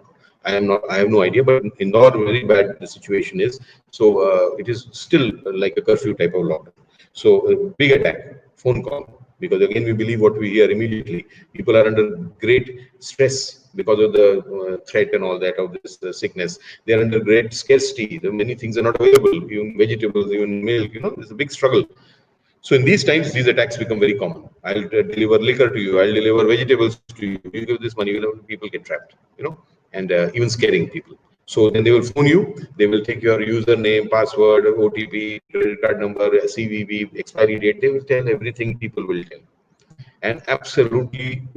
I have no idea, but in Indore, very bad the situation is. So it is still like a curfew type of lockdown. So a big attack, phone call, because again we believe what we hear immediately. People are under great stress because of the threat and all that of this sickness. They are under great scarcity. Many things are not available, even vegetables, even milk. It's a big struggle. So in these times, these attacks become very common. I'll deliver liquor to you. I'll deliver vegetables to you. You give this money, people get trapped. And even scaring people. So then they will phone you. They will take your username, password, OTP, credit card number, CVV, expiry date. They will tell everything. People will tell, and absolutely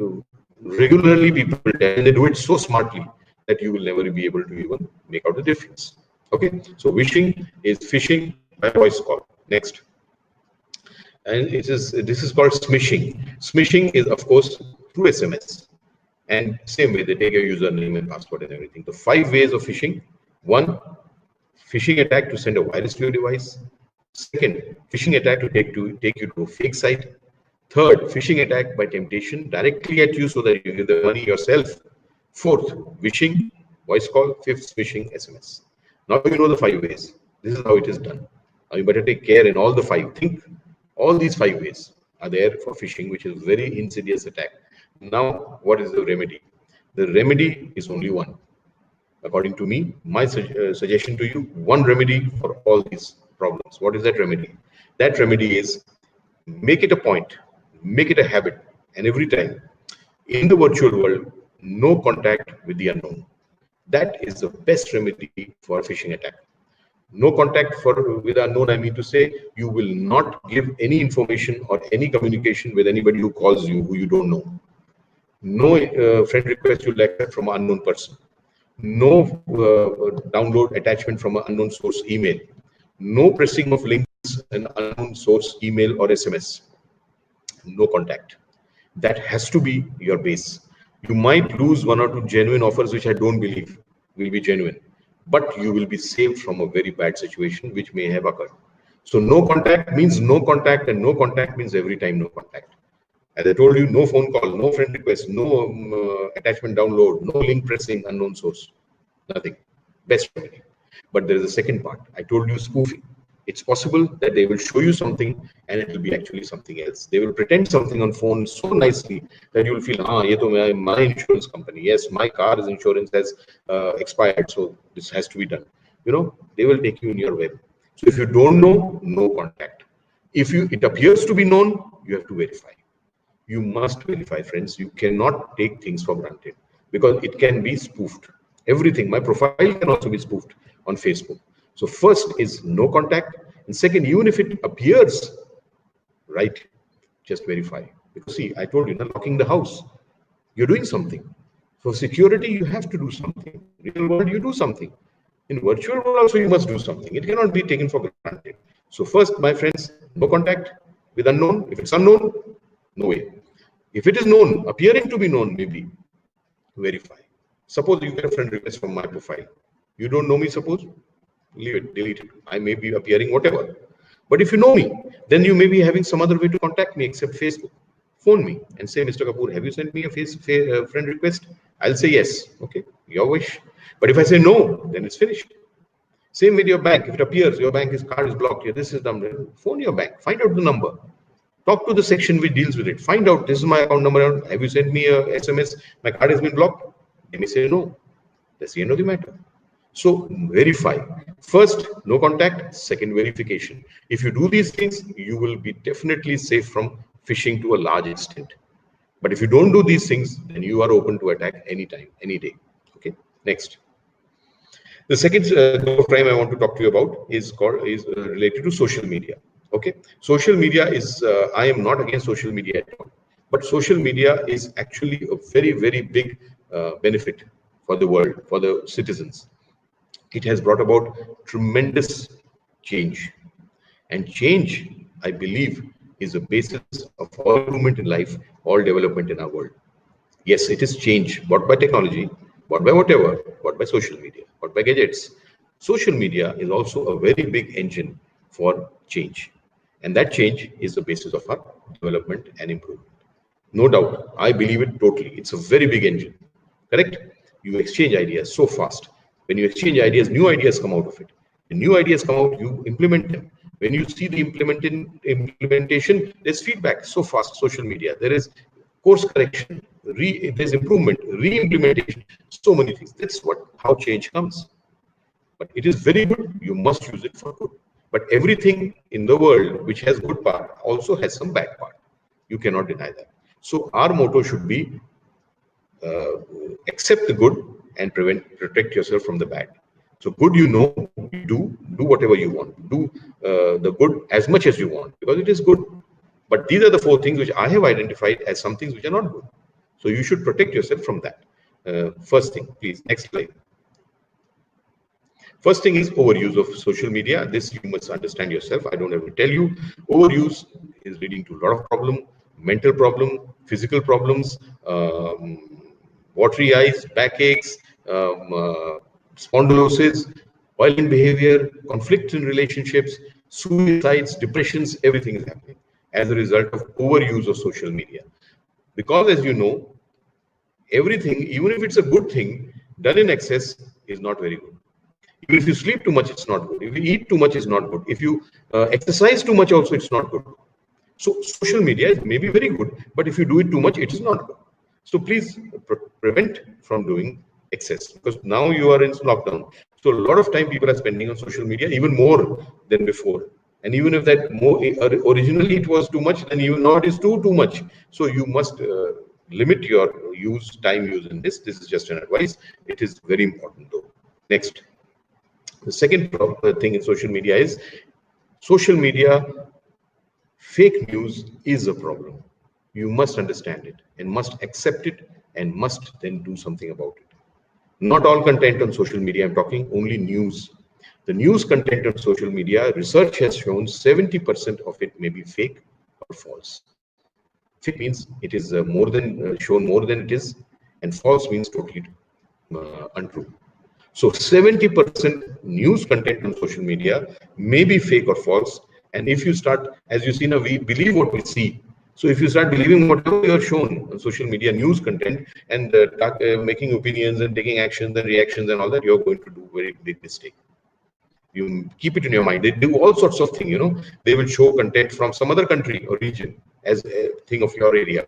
regularly people will tell, and they do it so smartly that you will never be able to even make out the difference. Okay. So wishing is phishing by voice call. Next. And this is called smishing. Smishing is, of course, through SMS. And same way, they take your username and password and everything. The 5 ways of phishing. 1, phishing attack to send a virus to your device. 2nd, phishing attack to take you to a fake site. 3rd, phishing attack by temptation directly at you so that you give the money yourself. 4th, wishing, voice call. 5th, phishing, SMS. Now you know the 5 ways. This is how it is done. You better take care in all the five. Think all these 5 ways are there for phishing, which is very insidious attack. Now, what is the remedy? The remedy is only one. According to me, my suggestion to you, one remedy for all these problems. What is that remedy? That remedy is make it a point, make it a habit, and every time in the virtual world, no contact with the unknown. That is the best remedy for a phishing attack. No contact with unknown, I mean to say, you will not give any information or any communication with anybody who calls you, who you don't know. No friend request you'll accept from an unknown person. No download attachment from an unknown source email. No pressing of links in unknown source email or SMS. No contact. That has to be your base. You might lose one or two genuine offers, which I don't believe will be genuine, but you will be saved from a very bad situation which may have occurred. So no contact means no contact, and no contact means every time no contact. As I told you, no phone call, no friend request, no attachment download, no link pressing, unknown source, nothing. Best remedy. But there is a second part. I told you spoofing. It's possible that they will show you something and it will be actually something else. They will pretend something on phone so nicely that you will feel, ye to my insurance company. Yes, my car's insurance has expired, so this has to be done. You know, they will take you in your web. So if you don't know, no contact. If it appears to be known, you have to verify. You must verify, friends. You cannot take things for granted because it can be spoofed. Everything, my profile can also be spoofed on Facebook. So first is no contact, and second, even if it appears right, just verify. Because see, I told you, not locking the house, you're doing something. For security, you have to do something. Real world, you do something. In virtual world also, you must do something. It cannot be taken for granted. So first, my friends, no contact with unknown. If it's unknown, no way. If it is known, appearing to be known, maybe verify. Suppose you get a friend request from my profile. You don't know me, suppose? Leave it, delete it. I may be appearing, whatever. But if you know me, then you may be having some other way to contact me except Facebook. Phone me and say, Mr. Kapoor, have you sent me a friend request? I'll say yes. Okay, your wish. But if I say no, then it's finished. Same with your bank. If it appears your card is blocked, this is done. Phone your bank, find out the number. Talk to the section which deals with it. Find out, this is my account number. Have you sent me a SMS? My card has been blocked. They may say no. That's the end of the matter. So verify. First, no contact. Second, verification. If you do these things, you will be definitely safe from phishing to a large extent. But if you don't do these things, then you are open to attack anytime, any day. Okay. Next. The second group of crime I want to talk to you about is related to social media. Okay. Social media is, I am not against social media at all. But social media is actually a very, very big benefit for the world, for the citizens. It has brought about tremendous change. And change, I believe, is the basis of all improvement in life, all development in our world. Yes, it is change, brought by technology, brought by whatever, brought by social media, brought by gadgets. Social media is also a very big engine for change. And that change is the basis of our development and improvement. No doubt, I believe it totally. It's a very big engine, correct? You exchange ideas so fast. When you exchange ideas, new ideas come out of it. When new ideas come out, you implement them. When you see the implementation, there's feedback so fast. Social media, there is course correction, there's improvement, re-implementation, so many things. That's how change comes. But it is very good. You must use it for good. But everything in the world which has good part also has some bad part. You cannot deny that. So our motto should be accept the good and protect yourself from the bad. So good, you do whatever you want. Do the good as much as you want because it is good. But these are the 4 things which I have identified as some things which are not good. So you should protect yourself from that. First thing, please, next slide. First thing is overuse of social media. This you must understand yourself. I don't have to tell you. Overuse is leading to a lot of problem, mental problem, physical problems, watery eyes, backaches, spondylosis, violent behavior, conflict in relationships, suicides, depressions, everything is happening as a result of overuse of social media. Because as you know, everything, even if it's a good thing, done in excess is not very good. Even if you sleep too much, it's not good. If you eat too much, it's not good. If you exercise too much, also, it's not good. So social media may be very good, but if you do it too much, it is not good. So please prevent from doing excess, because now you are in lockdown. So a lot of time people are spending on social media, even more than before. And even if that more originally it was too much, then even now it is too much. So you must limit your time use in this. This is just an advice. It is very important though. Next, the second thing in social media is social media fake news is a problem. You must understand it and must accept it and must then do something about it. Not all content on social media, I'm talking only news. The news content on social media, research has shown 70% of it may be fake or false. Fake means it is shown more than it is, and false means totally untrue. So 70% news content on social media may be fake or false. And if you start, as you see now, we believe what we see. So if you start believing whatever you are shown on social media news content and making opinions and taking actions and reactions and all that, you're going to do a very big mistake. You keep it in your mind. They do all sorts of things, They will show content from some other country or region as a thing of your area.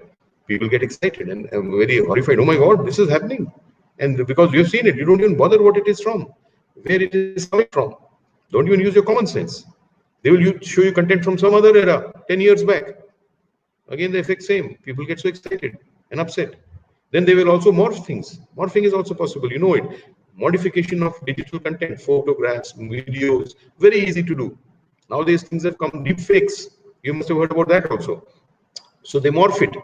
People get excited and very horrified. Oh my God, this is happening. And because you've seen it, you don't even bother what it is from, where it is coming from. Don't even use your common sense. They will show you content from some other era, 10 years back. Again, the effect same. People get so excited and upset. Then they will also morph things. Morphing is also possible. You know it. Modification of digital content, photographs, videos, very easy to do. Nowadays, things have come, deep fakes. You must have heard about that also. So they morph it.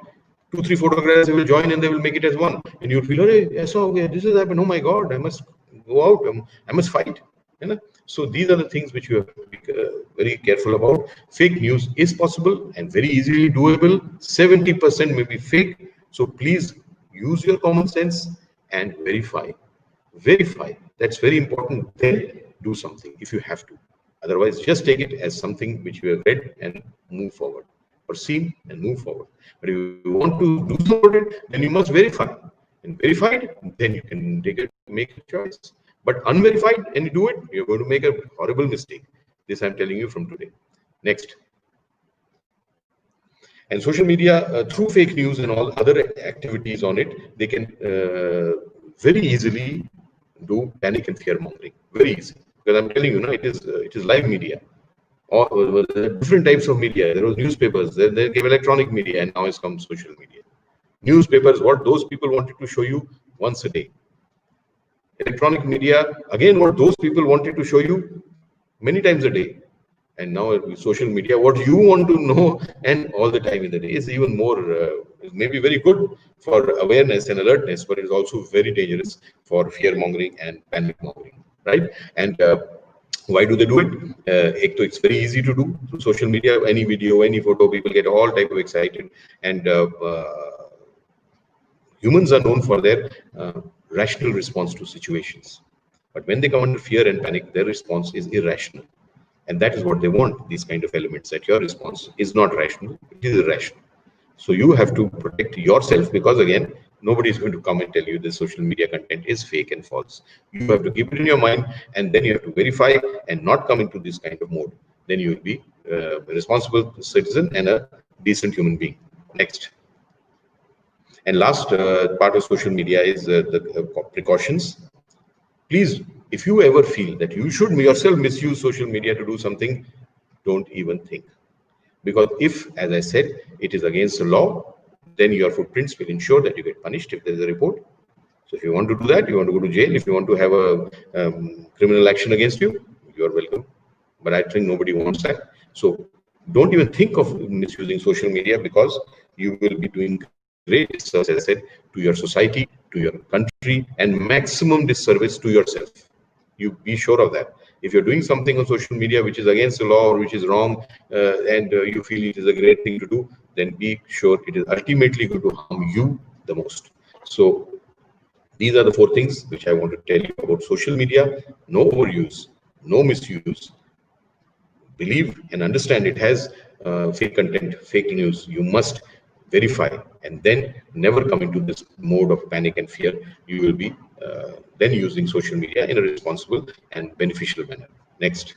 2-3 photographs, they will join and they will make it as one. And you feel, hey, I saw, okay, this has happened. Oh my God, I must go out. I must fight. So these are the things which you have to be very careful about. Fake news is possible and very easily doable. 70% may be fake. So please use your common sense and verify. Verify. That's very important. Then do something if you have to. Otherwise, just take it as something which you have read and move forward, or seen and move forward. But if you want to do something about it, then you must verify. And verified, then you can make a choice. But unverified and you do it, you're going to make a horrible mistake. This I'm telling you from today. Next. And social media, through fake news and all other activities on it, they can very easily do panic and fear mongering. Very easy. Because I'm telling you, it is live media. Or different types of media. There was newspapers, then they gave electronic media, and now has come social media. Newspapers, what those people wanted to show you once a day. Electronic media, again, what those people wanted to show you many times a day. And now social media, what you want to know and all the time in the day is even more, maybe very good for awareness and alertness, but it's also very dangerous for fear mongering and panic mongering, right? And why do they do it? It's very easy to do through social media. Any video, any photo, people get all type of excited. And humans are known for their rational response to situations. But when they come under fear and panic, their response is irrational. And that is what they want, these kind of elements, that your response is not rational, it is irrational. So you have to protect yourself, because again, nobody is going to come and tell you this social media content is fake and false. You have to keep it in your mind, and then you have to verify and not come into this kind of mode. Then you will be a responsible citizen and a decent human being. Next. And last part of social media is the precautions. Please, if you ever feel that you should yourself misuse social media to do something, don't even think. Because if, as I said, it is against the law, then your footprints will ensure that you get punished if there is a report. So if you want to do that, you want to go to jail. If you want to have a criminal action against you, you are welcome. But I think nobody wants that. So don't even think of misusing social media, because you will be doing great disservice, as I said, to your society, to your country, and maximum disservice to yourself. You be sure of that. If you're doing something on social media which is against the law or which is wrong, and you feel it is a great thing to do, then be sure it is ultimately going to harm you the most. So these are the 4 things which I want to tell you about social media. No overuse, no misuse. Believe and understand it has fake content, fake news. You must verify, and then never come into this mode of panic and fear. You will be then using social media in a responsible and beneficial manner. Next.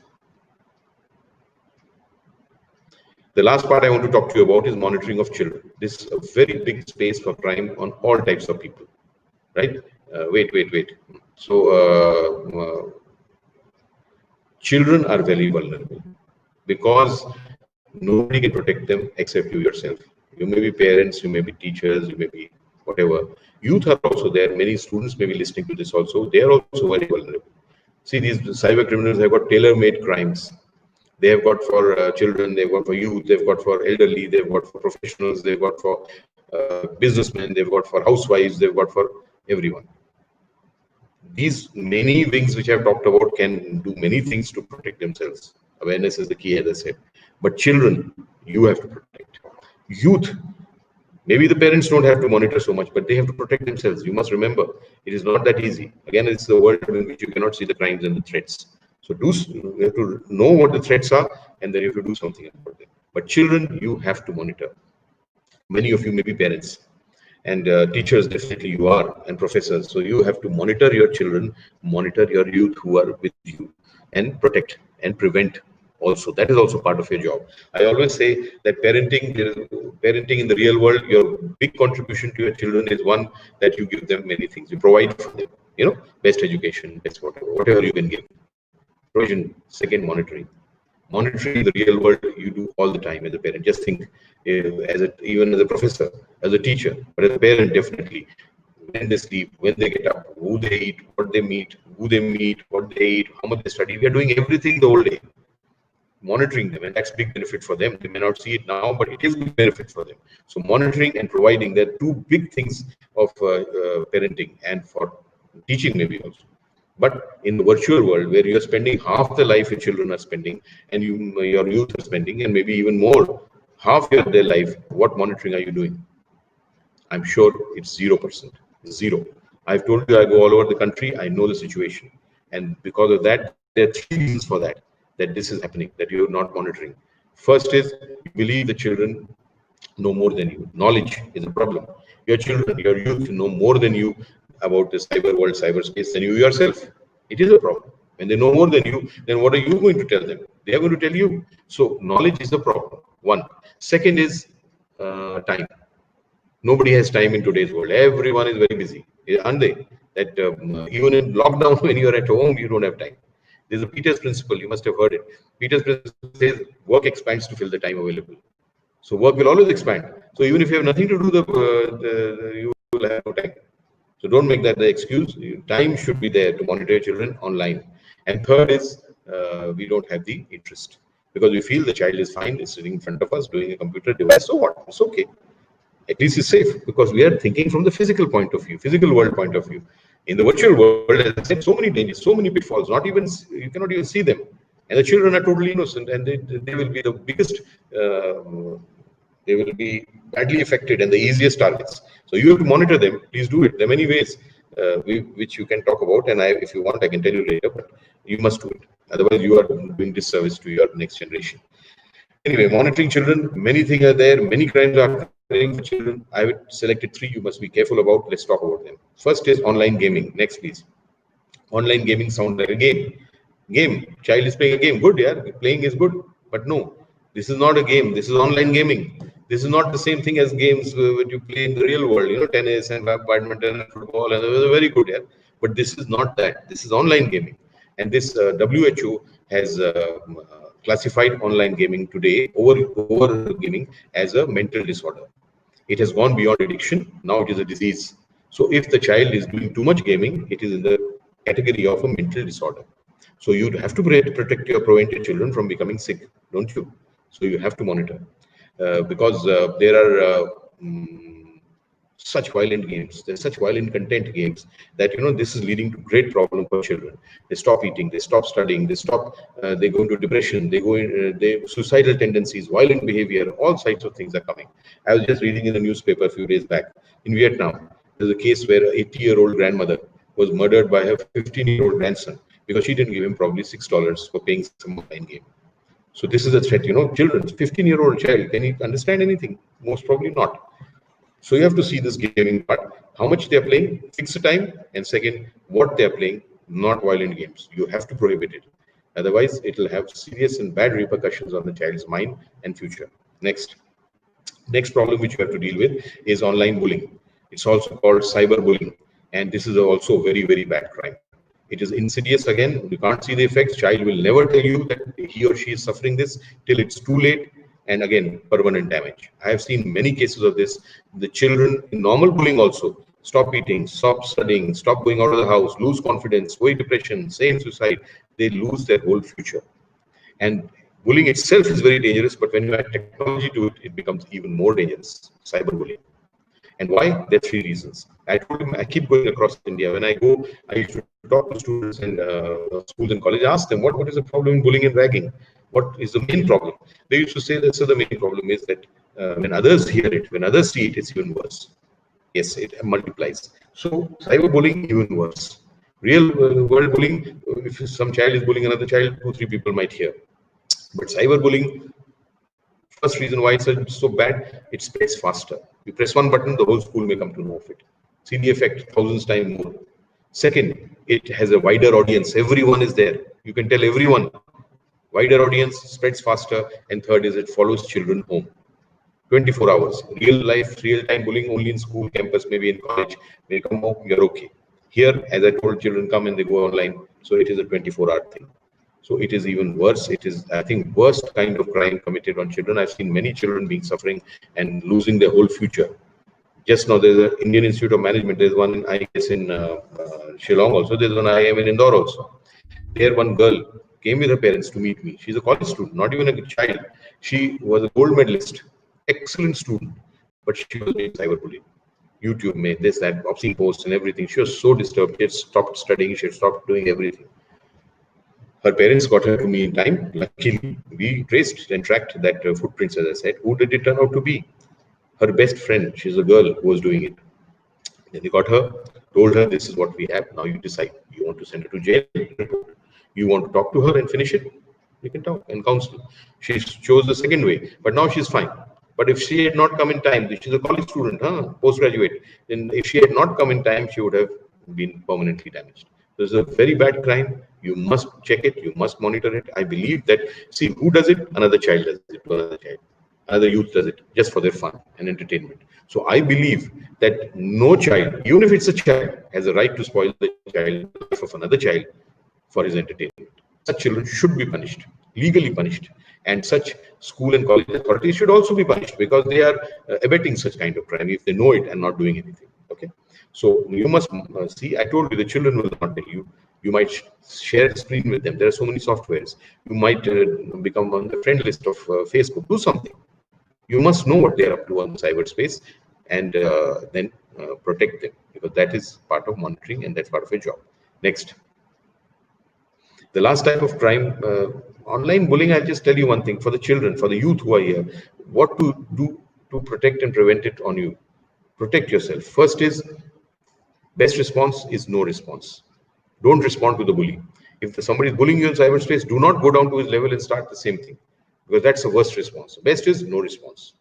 The last part I want to talk to you about is monitoring of children. This is a very big space for crime on all types of people, right? Wait. So children are very vulnerable because nobody can protect them except you yourself. You may be parents, you may be teachers, you may be whatever. Youth are also there. Many students may be listening to this also. They are also very vulnerable. See, these cyber criminals have got tailor-made crimes. They have got for children, they've got for youth, they've got for elderly, they've got for professionals, they've got for businessmen, they've got for housewives, they've got for everyone. These many wings which I've talked about can do many things to protect themselves. Awareness is the key, as I said. But children, you have to protect. Youth, maybe the parents don't have to monitor so much, but they have to protect themselves. You must remember, it is not that easy. Again, it's the world in which you cannot see the crimes and the threats. So you have to know what the threats are, and then you have to do something about them. But children, you have to monitor. Many of you may be parents, and teachers, definitely you are, and professors. So you have to monitor your children, monitor your youth who are with you, and protect and prevent. Also, that is also part of your job. I always say that parenting in the real world, your big contribution to your children is one, that you give them many things. You provide for them, best education, best whatever you can give. Provision. Second, monitoring. Monitoring in the real world, you do all the time as a parent. Just think, even as a professor, as a teacher, but as a parent, definitely. When they sleep, when they get up, who they eat, what they meet, who they meet, what they eat, how much they study. We are doing everything the whole day, monitoring them, and that's big benefit for them. They may not see it now, but it is big benefit for them. So monitoring and providing, they're two big things of parenting and for teaching maybe also. But in the virtual world, where you're spending half the life your children are spending, and your youth are spending, and maybe even more, half their life, what monitoring are you doing? I'm sure it's 0%. Zero. I've told you I go all over the country. I know the situation. And because of that, there are three reasons for that this is happening, that you're not monitoring. First is, you believe the children know more than you. Knowledge is a problem. Your children, your youth know more than you about the cyber world, cyberspace, than you yourself. It is a problem. When they know more than you, then what are you going to tell them? They are going to tell you. So knowledge is the problem. One. Second is time. Nobody has time in today's world. Everyone is very busy, aren't they? That even in lockdown, when you are at home, you don't have time. There's a Peter's principle. You must have heard it. Peter's principle says work expands to fill the time available. So work will always expand. So even if you have nothing to do, you will have no time. So don't make that the excuse. Time should be there to monitor your children online. And third is, we don't have the interest, because we feel the child is fine, is sitting in front of us doing a computer device. So what? It's okay. At least it's safe, because we are thinking from the physical point of view, physical world point of view. In the virtual world, as I said, so many dangers, so many pitfalls. You cannot even see them, and the children are totally innocent, and they will be the biggest. They will be badly affected and the easiest targets. So you have to monitor them. Please do it. There are many ways which you can talk about, and if you want, I can tell you later. But you must do it. Otherwise, you are doing disservice to your next generation. Anyway, monitoring children. Many things are there. Many crimes are occurring for children. I have selected three you must be careful about. Let's talk about them. First is online gaming. Next, please. Online gaming sounds like a game. Child is playing a game. Good, yeah. Playing is good. But no, this is not a game. This is online gaming. This is not the same thing as games that you play in the real world. Tennis and badminton and football, and they're very good, yeah. But this is not that. This is online gaming. And this WHO has classified online gaming today, over gaming, as a mental disorder. It has gone beyond addiction. Now it is a disease. So if the child is doing too much gaming, it is in the category of a mental disorder. So you have to prevent your children from becoming sick, don't you? So you have to monitor, because there are such violent games, there's such violent content games that this is leading to great problem for children. They stop eating, they stop studying, they go into depression, they suicidal tendencies, violent behavior, all sides of things are coming. I was just reading in the newspaper a few days back, in Vietnam, there's a case where an 80-year-old grandmother was murdered by her 15-year-old grandson because she didn't give him probably $6 for playing some online game. So this is a threat, children, 15-year-old child, can he understand anything? Most probably not. So you have to see this gaming part, how much they're playing, fix the time, and second, what they're playing, not violent games. You have to prohibit it. Otherwise, it will have serious and bad repercussions on the child's mind and future. Next problem which you have to deal with is online bullying. It's also called cyberbullying, and this is also a very, very bad crime. It is insidious again. You can't see the effects. Child will never tell you that he or she is suffering this till it's too late. And again, permanent damage. I have seen many cases of this. The children in normal bullying also stop eating, stop studying, stop going out of the house, lose confidence, go into depression, say suicide. They lose their whole future. And bullying itself is very dangerous, but when you add technology to it, it becomes even more dangerous. Cyberbullying. And why? There are three reasons. I told him I keep going across India. When I go, I used to talk to students and schools and colleges, ask them what is the problem in bullying and ragging? What is the main problem? They used to say that so the main problem is that when others hear it, when others see it, it's even worse. Yes, it multiplies. So cyberbullying even worse. Real world bullying, if some child is bullying another child, 2-3 people might hear. But cyberbullying, first reason why it's so bad, it spreads faster. You press one button, the whole school may come to know of it. See the effect, thousands times more. Second, it has a wider audience. Everyone is there. You can tell everyone. Wider audience, spreads faster. And third is it follows children home. 24 hours. Real life, real time bullying only in school, campus, maybe in college. When you come home, you're okay. Here, as I told, children come and they go online. So it is a 24-hour thing. So it is even worse. It is, I think, worst kind of crime committed on children. I've seen many children being suffering and losing their whole future. Just now, there's an Indian Institute of Management. There's one, I guess, in Shillong also. There's one IIM in Indore also. There, one girl came with her parents to meet me. She's a college student, not even a child. She was a gold medalist, excellent student, but she was being cyberbullied. YouTube made this, that, obscene posts and everything. She was so disturbed. She had stopped studying. She had stopped doing everything. Her parents got her to me in time. Luckily, we traced and tracked that footprints, as I said. Who did it turn out to be? Her best friend. She's a girl who was doing it. Then they got her, told her, this is what we have. Now you decide. You want to send her to jail? You want to talk to her and finish it? You can talk and counsel. She chose the second way, but now she's fine. But if she had not come in time, she's a college student, postgraduate. Then if she had not come in time, she would have been permanently damaged. This is a very bad crime. You must check it. You must monitor it. I believe that, see, who does it? Another child does it to another child. Another youth does it just for their fun and entertainment. So I believe that no child, even if it's a child, has a right to spoil the life of another child for his entertainment. Such children should be punished, legally punished. And such school and college authorities should also be punished because they are abetting such kind of crime if they know it and not doing anything. Okay. So you must see, I told you the children will not tell you. You might share a screen with them. There are so many softwares. You might become on the friend list of Facebook. Do something. You must know what they are up to on cyberspace and then protect them, because that is part of monitoring and that's part of your job. Next. The last type of crime, online bullying, I'll just tell you one thing. For the children, for the youth who are here, what to do to protect and prevent it on you. Protect yourself. First is, best response is no response. Don't respond to the bully. If somebody is bullying you in cyberspace, do not go down to his level and start the same thing, because that's the worst response. Best is no response.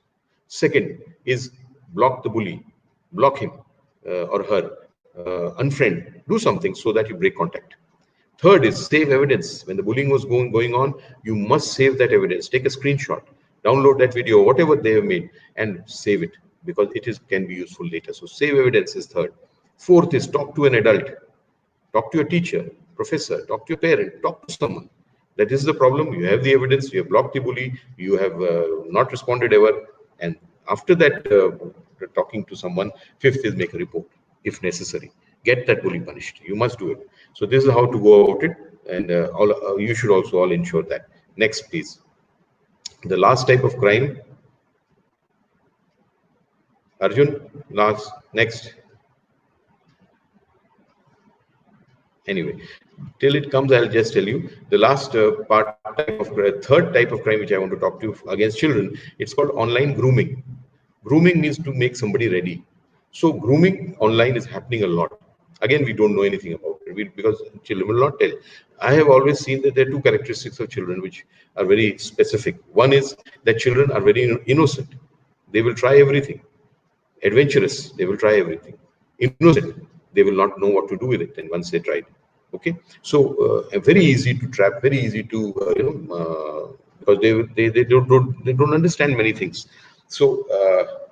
Second is block the bully. Block him or her. Unfriend. Do something so that you break contact. Third is save evidence. When the bullying was going on, you must save that evidence. Take a screenshot, download that video, whatever they have made, and save it, because it can be useful later. So save evidence is third. Fourth is talk to an adult. Talk to your teacher, professor, talk to your parent, talk to someone. That is the problem. You have the evidence, you have blocked the bully, you have not responded ever. And after that, talking to someone, fifth is make a report if necessary. Get that bully punished. You must do it. So this is how to go about it, and you should also all ensure that. Next, please. The last type of crime. Arjun, next. Anyway, till it comes, I'll just tell you the last third type of crime which I want to talk to you against children. It's called online grooming. Grooming means to make somebody ready. So grooming online is happening a lot. Again, we don't know anything about it because children will not tell. I have always seen that there are two characteristics of children which are very specific. One is that children are very innocent. They will try everything. Adventurous, they will try everything. Innocent, they will not know what to do with it. And once they tried, okay. So very easy to trap, very easy to because they don't understand many things. So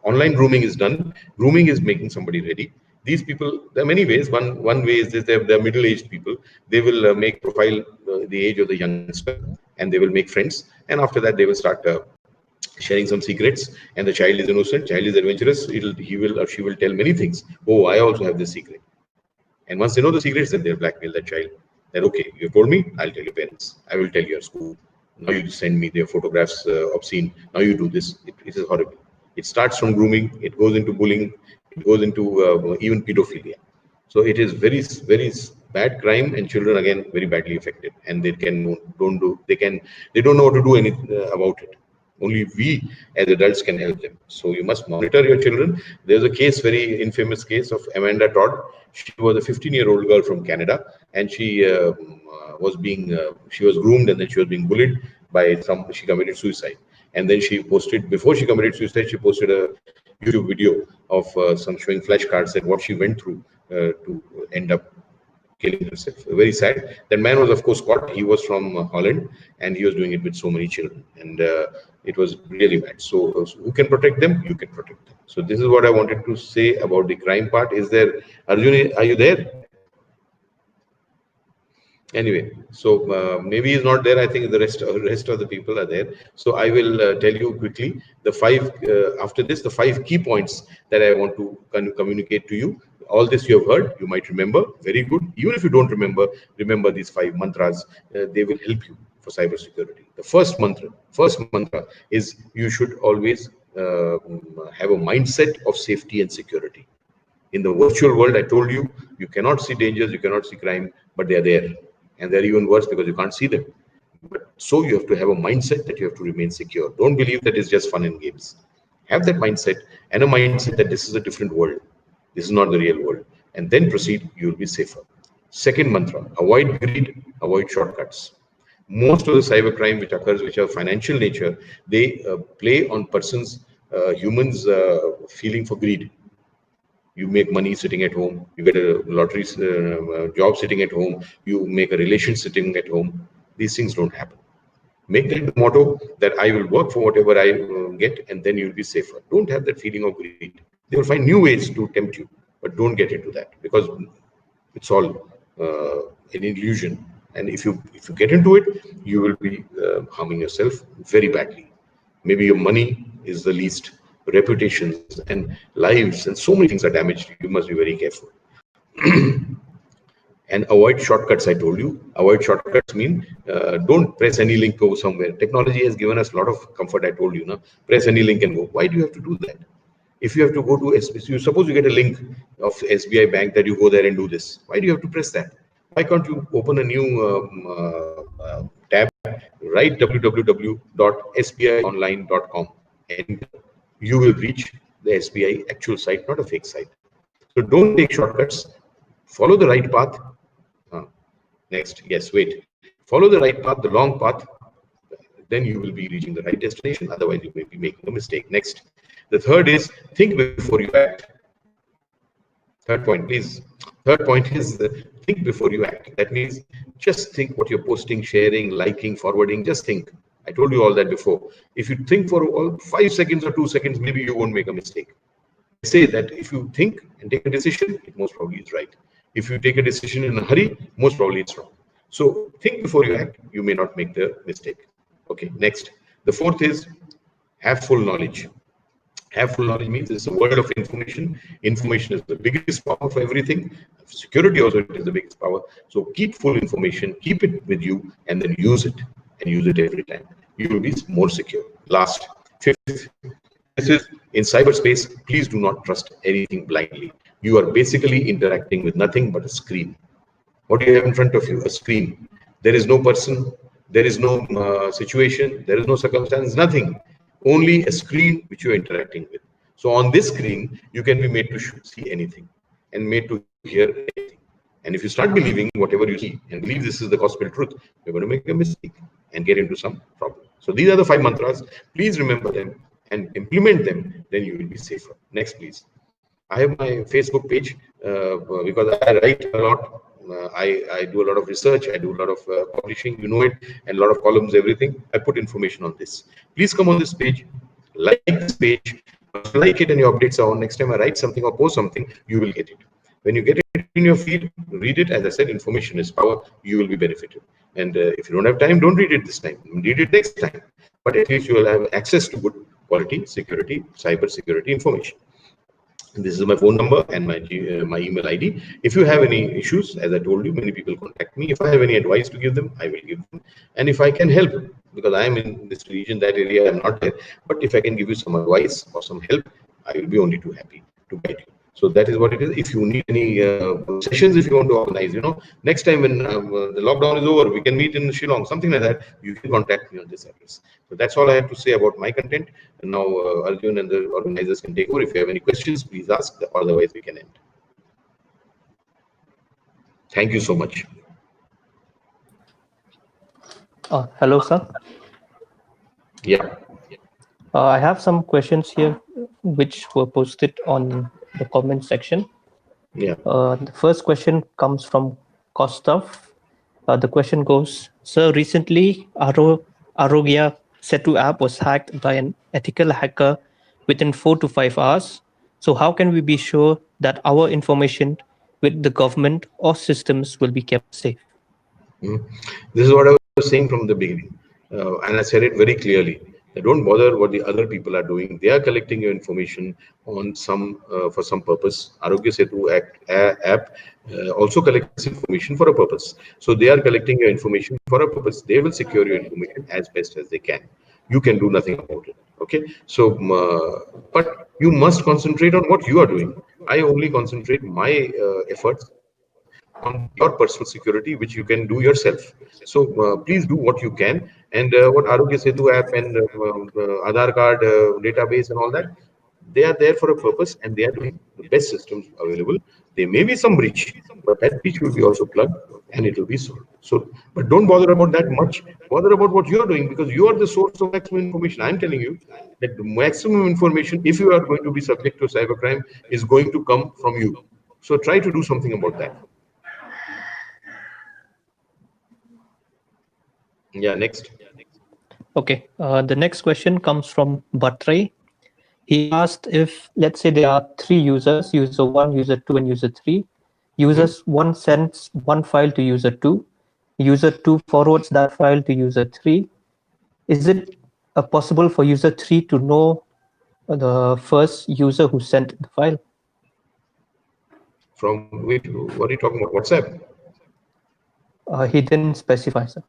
online grooming is done. Grooming is making somebody ready. These people, there are many ways. One way is this: they're middle-aged people. They will make profile the age of the youngster, and they will make friends. And after that, they will start sharing some secrets. And the child is innocent, child is adventurous. He will or she will tell many things. Oh, I also have this secret. And once they know the secrets, then they'll blackmail that child. That okay, you told me, I'll tell your parents. I will tell your school. Now you send me their photographs obscene. Now you do this. It is horrible. It starts from grooming. It goes into bullying. It goes into even pedophilia. So it is very, very bad crime, and children again very badly affected. And they don't know what to do anything about it. Only we as adults can help them. So you must monitor your children. There's a case, very infamous case of Amanda Todd. She was a 15-year-old girl from Canada, and she was groomed, and then she was being bullied by some. She committed suicide, and then before she committed suicide, she posted a YouTube video of some showing flashcards and what she went through to end up killing herself. Very sad. That man was, of course, caught. He was from Holland, and he was doing it with so many children, and it was really bad. So who can protect them? You can protect them. So this is what I wanted to say about the crime part. Is there, Arjun? Are you there? Anyway, so maybe he's not there. I think the rest of the people are there. So I will tell you quickly the five after this, the 5 key points that I want to communicate to you. All this you have heard, you might remember. Very good. Even if you don't remember these 5 mantras. They will help you for cybersecurity. The first mantra is you should always have a mindset of safety and security. In the virtual world, I told you, you cannot see dangers, you cannot see crime, but they are there. And they're even worse because you can't see them. But so you have to have a mindset that you have to remain secure. Don't believe that it's just fun and games. Have that mindset, and a mindset that this is a different world. This is not the real world. And then proceed, you will be safer. Second mantra, avoid greed, avoid shortcuts. Most of the cybercrime which occurs, which are financial nature, they play on humans' feeling for greed. You make money sitting at home. You get a lottery job sitting at home. You make a relation sitting at home. These things don't happen. Make that the motto that I will work for whatever I get, and then you'll be safer. Don't have that feeling of greed. They will find new ways to tempt you, but don't get into that, because it's all an illusion. And if you get into it, you will be harming yourself very badly. Maybe your money is the least. Reputations and lives and so many things are damaged. You must be very careful. And avoid shortcuts. I told you, avoid shortcuts mean don't press any link, go somewhere. Technology has given us a lot of comfort. I told you, no, press any link and go. Why do you have to do that? If you have to go to SBI, suppose you get a link of SBI bank that you go there and do this. Why do you have to press that? Why can't you open a new tab, write www.sbionline.com, and you will reach the SBI actual site, not a fake site. So don't take shortcuts. Follow the right path. Next, yes, wait. Follow the right path, the long path. Then you will be reaching the right destination. Otherwise, you may be making a mistake. Next, the third is think before you act. Third point, please. Third point is think before you act. That means just think what you're posting, sharing, liking, forwarding. Just think. I told you all that before. If you think for 5 seconds or 2 seconds, maybe you won't make a mistake. I say that if you think and take a decision, it most probably is right. If you take a decision in a hurry, most probably it's wrong. So think before you act. You may not make the mistake. Okay, next. The fourth is have full knowledge. Have full knowledge means it's a world of information. Information is the biggest power for everything. Security also is the biggest power. So keep full information, keep it with you, and then use it, and use it every time. You will be more secure. Last, fifth, this is in cyberspace. Please do not trust anything blindly. You are basically interacting with nothing but a screen. What do you have in front of you? A screen. There is no person. There is no situation. There is no circumstance. Nothing. Only a screen which you are interacting with. So on this screen, you can be made to see anything and made to hear anything. And if you start believing whatever you see and believe this is the gospel truth, you're going to make a mistake and get into some problem. So these are the 5 mantras. Please remember them and implement them, then you will be safer. Next, please. I have my Facebook page because I write a lot. I do a lot of research. I do a lot of publishing, you know it, and a lot of columns, everything. I put information on this. Please come on this page, like this page. Once you like it and your updates are on, next time I write something or post something, you will get it. When you get it in your feed, read it. As I said, information is power. You will be benefited. And if you don't have time, don't read it this time. Read it next time. But at least you will have access to good quality security, cyber security information. This is my phone number and my email ID. If you have any issues, as I told you, many people contact me. If I have any advice to give them, I will give them. And if I can help, because I am in this region, that area, I'm not there. But if I can give you some advice or some help, I will be only too happy to guide you. So that is what it is. If you need any sessions, if you want to organize, next time when the lockdown is over, we can meet in Shillong, something like that, you can contact me on this address. So that's all I have to say about my content. And now Arjun and the organizers can take over. If you have any questions, please ask. Otherwise, we can end. Thank you so much. Hello, sir. Yeah. I have some questions here which were posted on the comment section. Yeah. The first question comes from Kostov. The question goes, sir, recently Arogya Setu app was hacked by an ethical hacker within 4 to 5 hours. So how can we be sure that our information with the government or systems will be kept safe? This is what I was saying from the beginning. And I said it very clearly. Don't bother what the other people are doing. They are collecting your information on for some purpose. Arogya Setu app also collects information for a purpose. So they are collecting your information for a purpose. They will secure your information as best as they can. You can do nothing about it. Okay. So, but you must concentrate on what you are doing. I only concentrate my efforts on your personal security, which you can do yourself. So please do what you can. And what Arogya Setu app and Aadhaar card database and all that, they are there for a purpose, and they are doing the best systems available. There may be some breach, but that breach will be also plugged and it will be solved. So, but don't bother about that much. Bother about what you are doing, because you are the source of maximum information. I'm telling you that the maximum information, if you are going to be subject to cybercrime, is going to come from you. So try to do something about that. Yeah, next. Okay, the next question comes from Batray. He asked if, let's say there are 3 users, user 1, user 2, and user 3. Users 1 sends one file to user 2. User 2 forwards that file to user 3. Is it possible for user 3 to know the first user who sent the file? From which, what are you talking about? WhatsApp? He didn't specify, sir.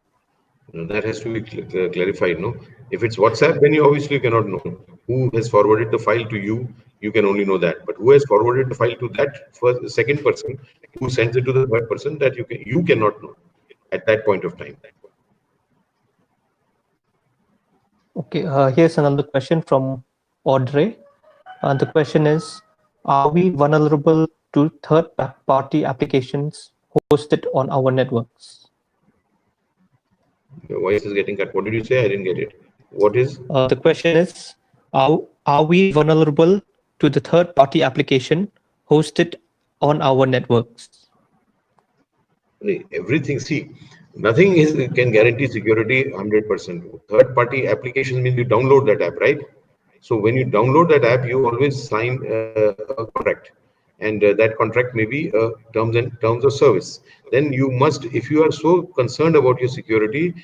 That has to be clarified, no? If it's WhatsApp, then you obviously cannot know who has forwarded the file to you. You can only know that. But who has forwarded the file to that second person, who sends it to the third person, that you cannot know at that point of time. Okay, here's another question from Audrey. The question is, are we vulnerable to third-party applications hosted on our networks? Your voice is getting cut. What did you say? I didn't get it. What is? The question is, are we vulnerable to the third-party application hosted on our networks? Everything, see, nothing can guarantee security 100%. Third-party applications means you download that app, right? So when you download that app, you always sign a contract, and that contract may be terms of service. Then you must, if you are so concerned about your security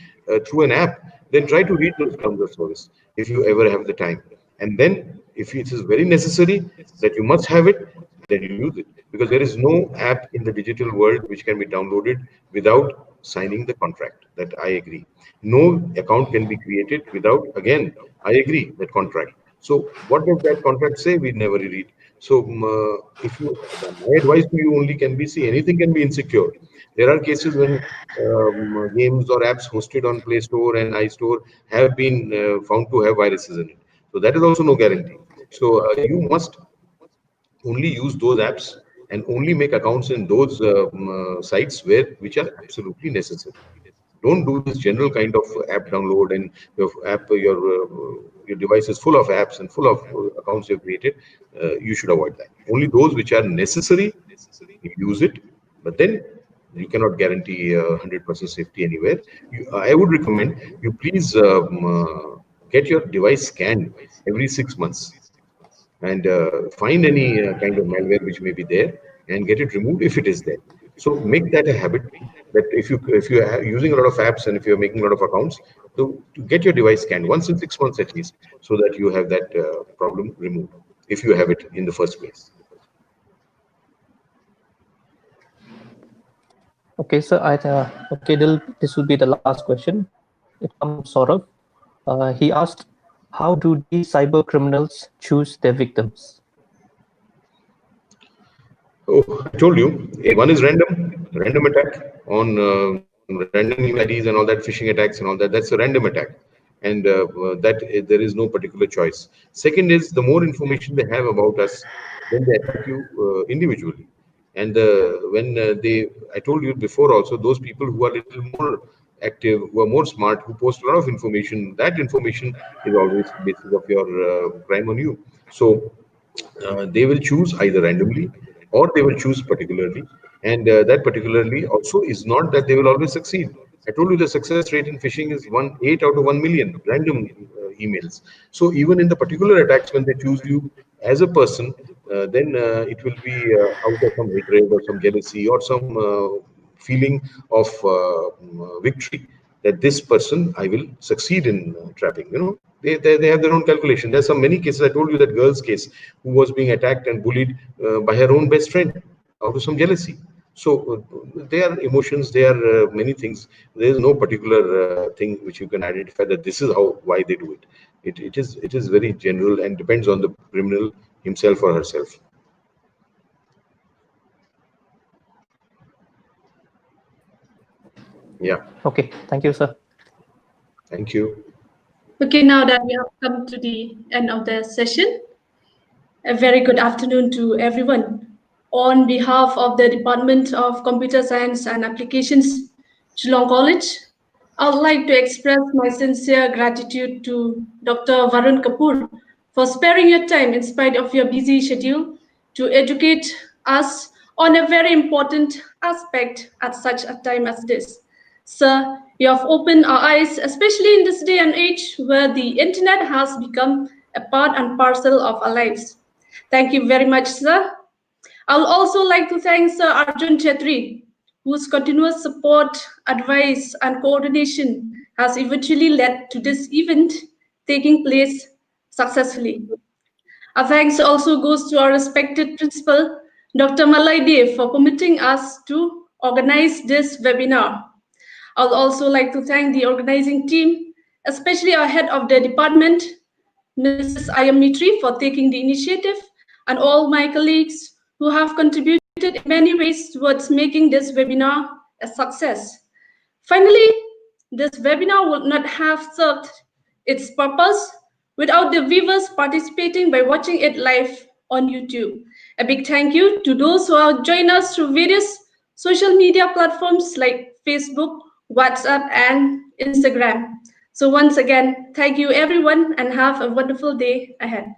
through an app, then try to read those terms of service if you ever have the time. And then if it is very necessary that you must have it, then you use it, because there is no app in the digital world which can be downloaded without signing the contract. That I agree. No account can be created without, again, I agree, that contract. So what does that contract say? We never read. So if you, my advice to you only can be, see, anything can be insecure. There are cases when games or apps hosted on Play Store and iStore have been found to have viruses in it. So that is also no guarantee. So you must only use those apps and only make accounts in those sites which are absolutely necessary. Don't do this general kind of app download and your device is full of apps and full of accounts you've created. You should avoid that. Only those which are necessary, use it, but then you cannot guarantee 100% safety anywhere. I would recommend you please get your device scanned every 6 months and find any kind of malware which may be there and get it removed if it is there. So make that a habit, that if you are using a lot of apps and if you're making a lot of accounts, to get your device scanned once in 6 months at least, so that you have that problem removed if you have it in the first place. Okay, so this will be the last question. It comes sort of. He asked, how do these cyber criminals choose their victims? Oh, I told you, one is random attack on random email IDs and all that, phishing attacks and all that. That's a random attack, and that there is no particular choice. Second is, the more information they have about us, then they attack you individually. And I told you before also, those people who are a little more active, who are more smart, who post a lot of information, that information is always the basis of your crime on you. So they will choose either randomly or they will choose particularly, and that particularly also is not that they will always succeed. I told you the success rate in phishing is 8 out of 1 million random emails. So even in the particular attacks, when they choose you as a person, then it will be out of some hatred or some jealousy or some feeling of victory, that this person I will succeed in trapping. They have their own calculation. There's some many cases. I told you that girl's case who was being attacked and bullied by her own best friend out of some jealousy. So there are emotions, there are many things. There is no particular thing which you can identify that this is why they do it. It is very general and depends on the criminal himself or herself. Yeah. Okay, thank you, sir. Thank you. Okay, now that we have come to the end of the session, a very good afternoon to everyone. On behalf of the Department of Computer Science and Applications, Geelong College, I would like to express my sincere gratitude to Dr. Varun Kapoor for sparing your time in spite of your busy schedule to educate us on a very important aspect at such a time as this. Sir, you have opened our eyes, especially in this day and age where the internet has become a part and parcel of our lives. Thank you very much, sir. I would also like to thank Sir Arjun Chetri, whose continuous support, advice, and coordination has eventually led to this event taking place successfully. Our thanks also goes to our respected principal, Dr. Malai Dev, for permitting us to organize this webinar. I would also like to thank the organizing team, especially our head of the department, Mrs. Ayamitri, for taking the initiative, and all my colleagues who have contributed in many ways towards making this webinar a success. Finally, this webinar would not have served its purpose without the viewers participating by watching it live on YouTube. A big thank you to those who have joined us through various social media platforms like Facebook, WhatsApp, and Instagram. So once again, thank you everyone and have a wonderful day ahead.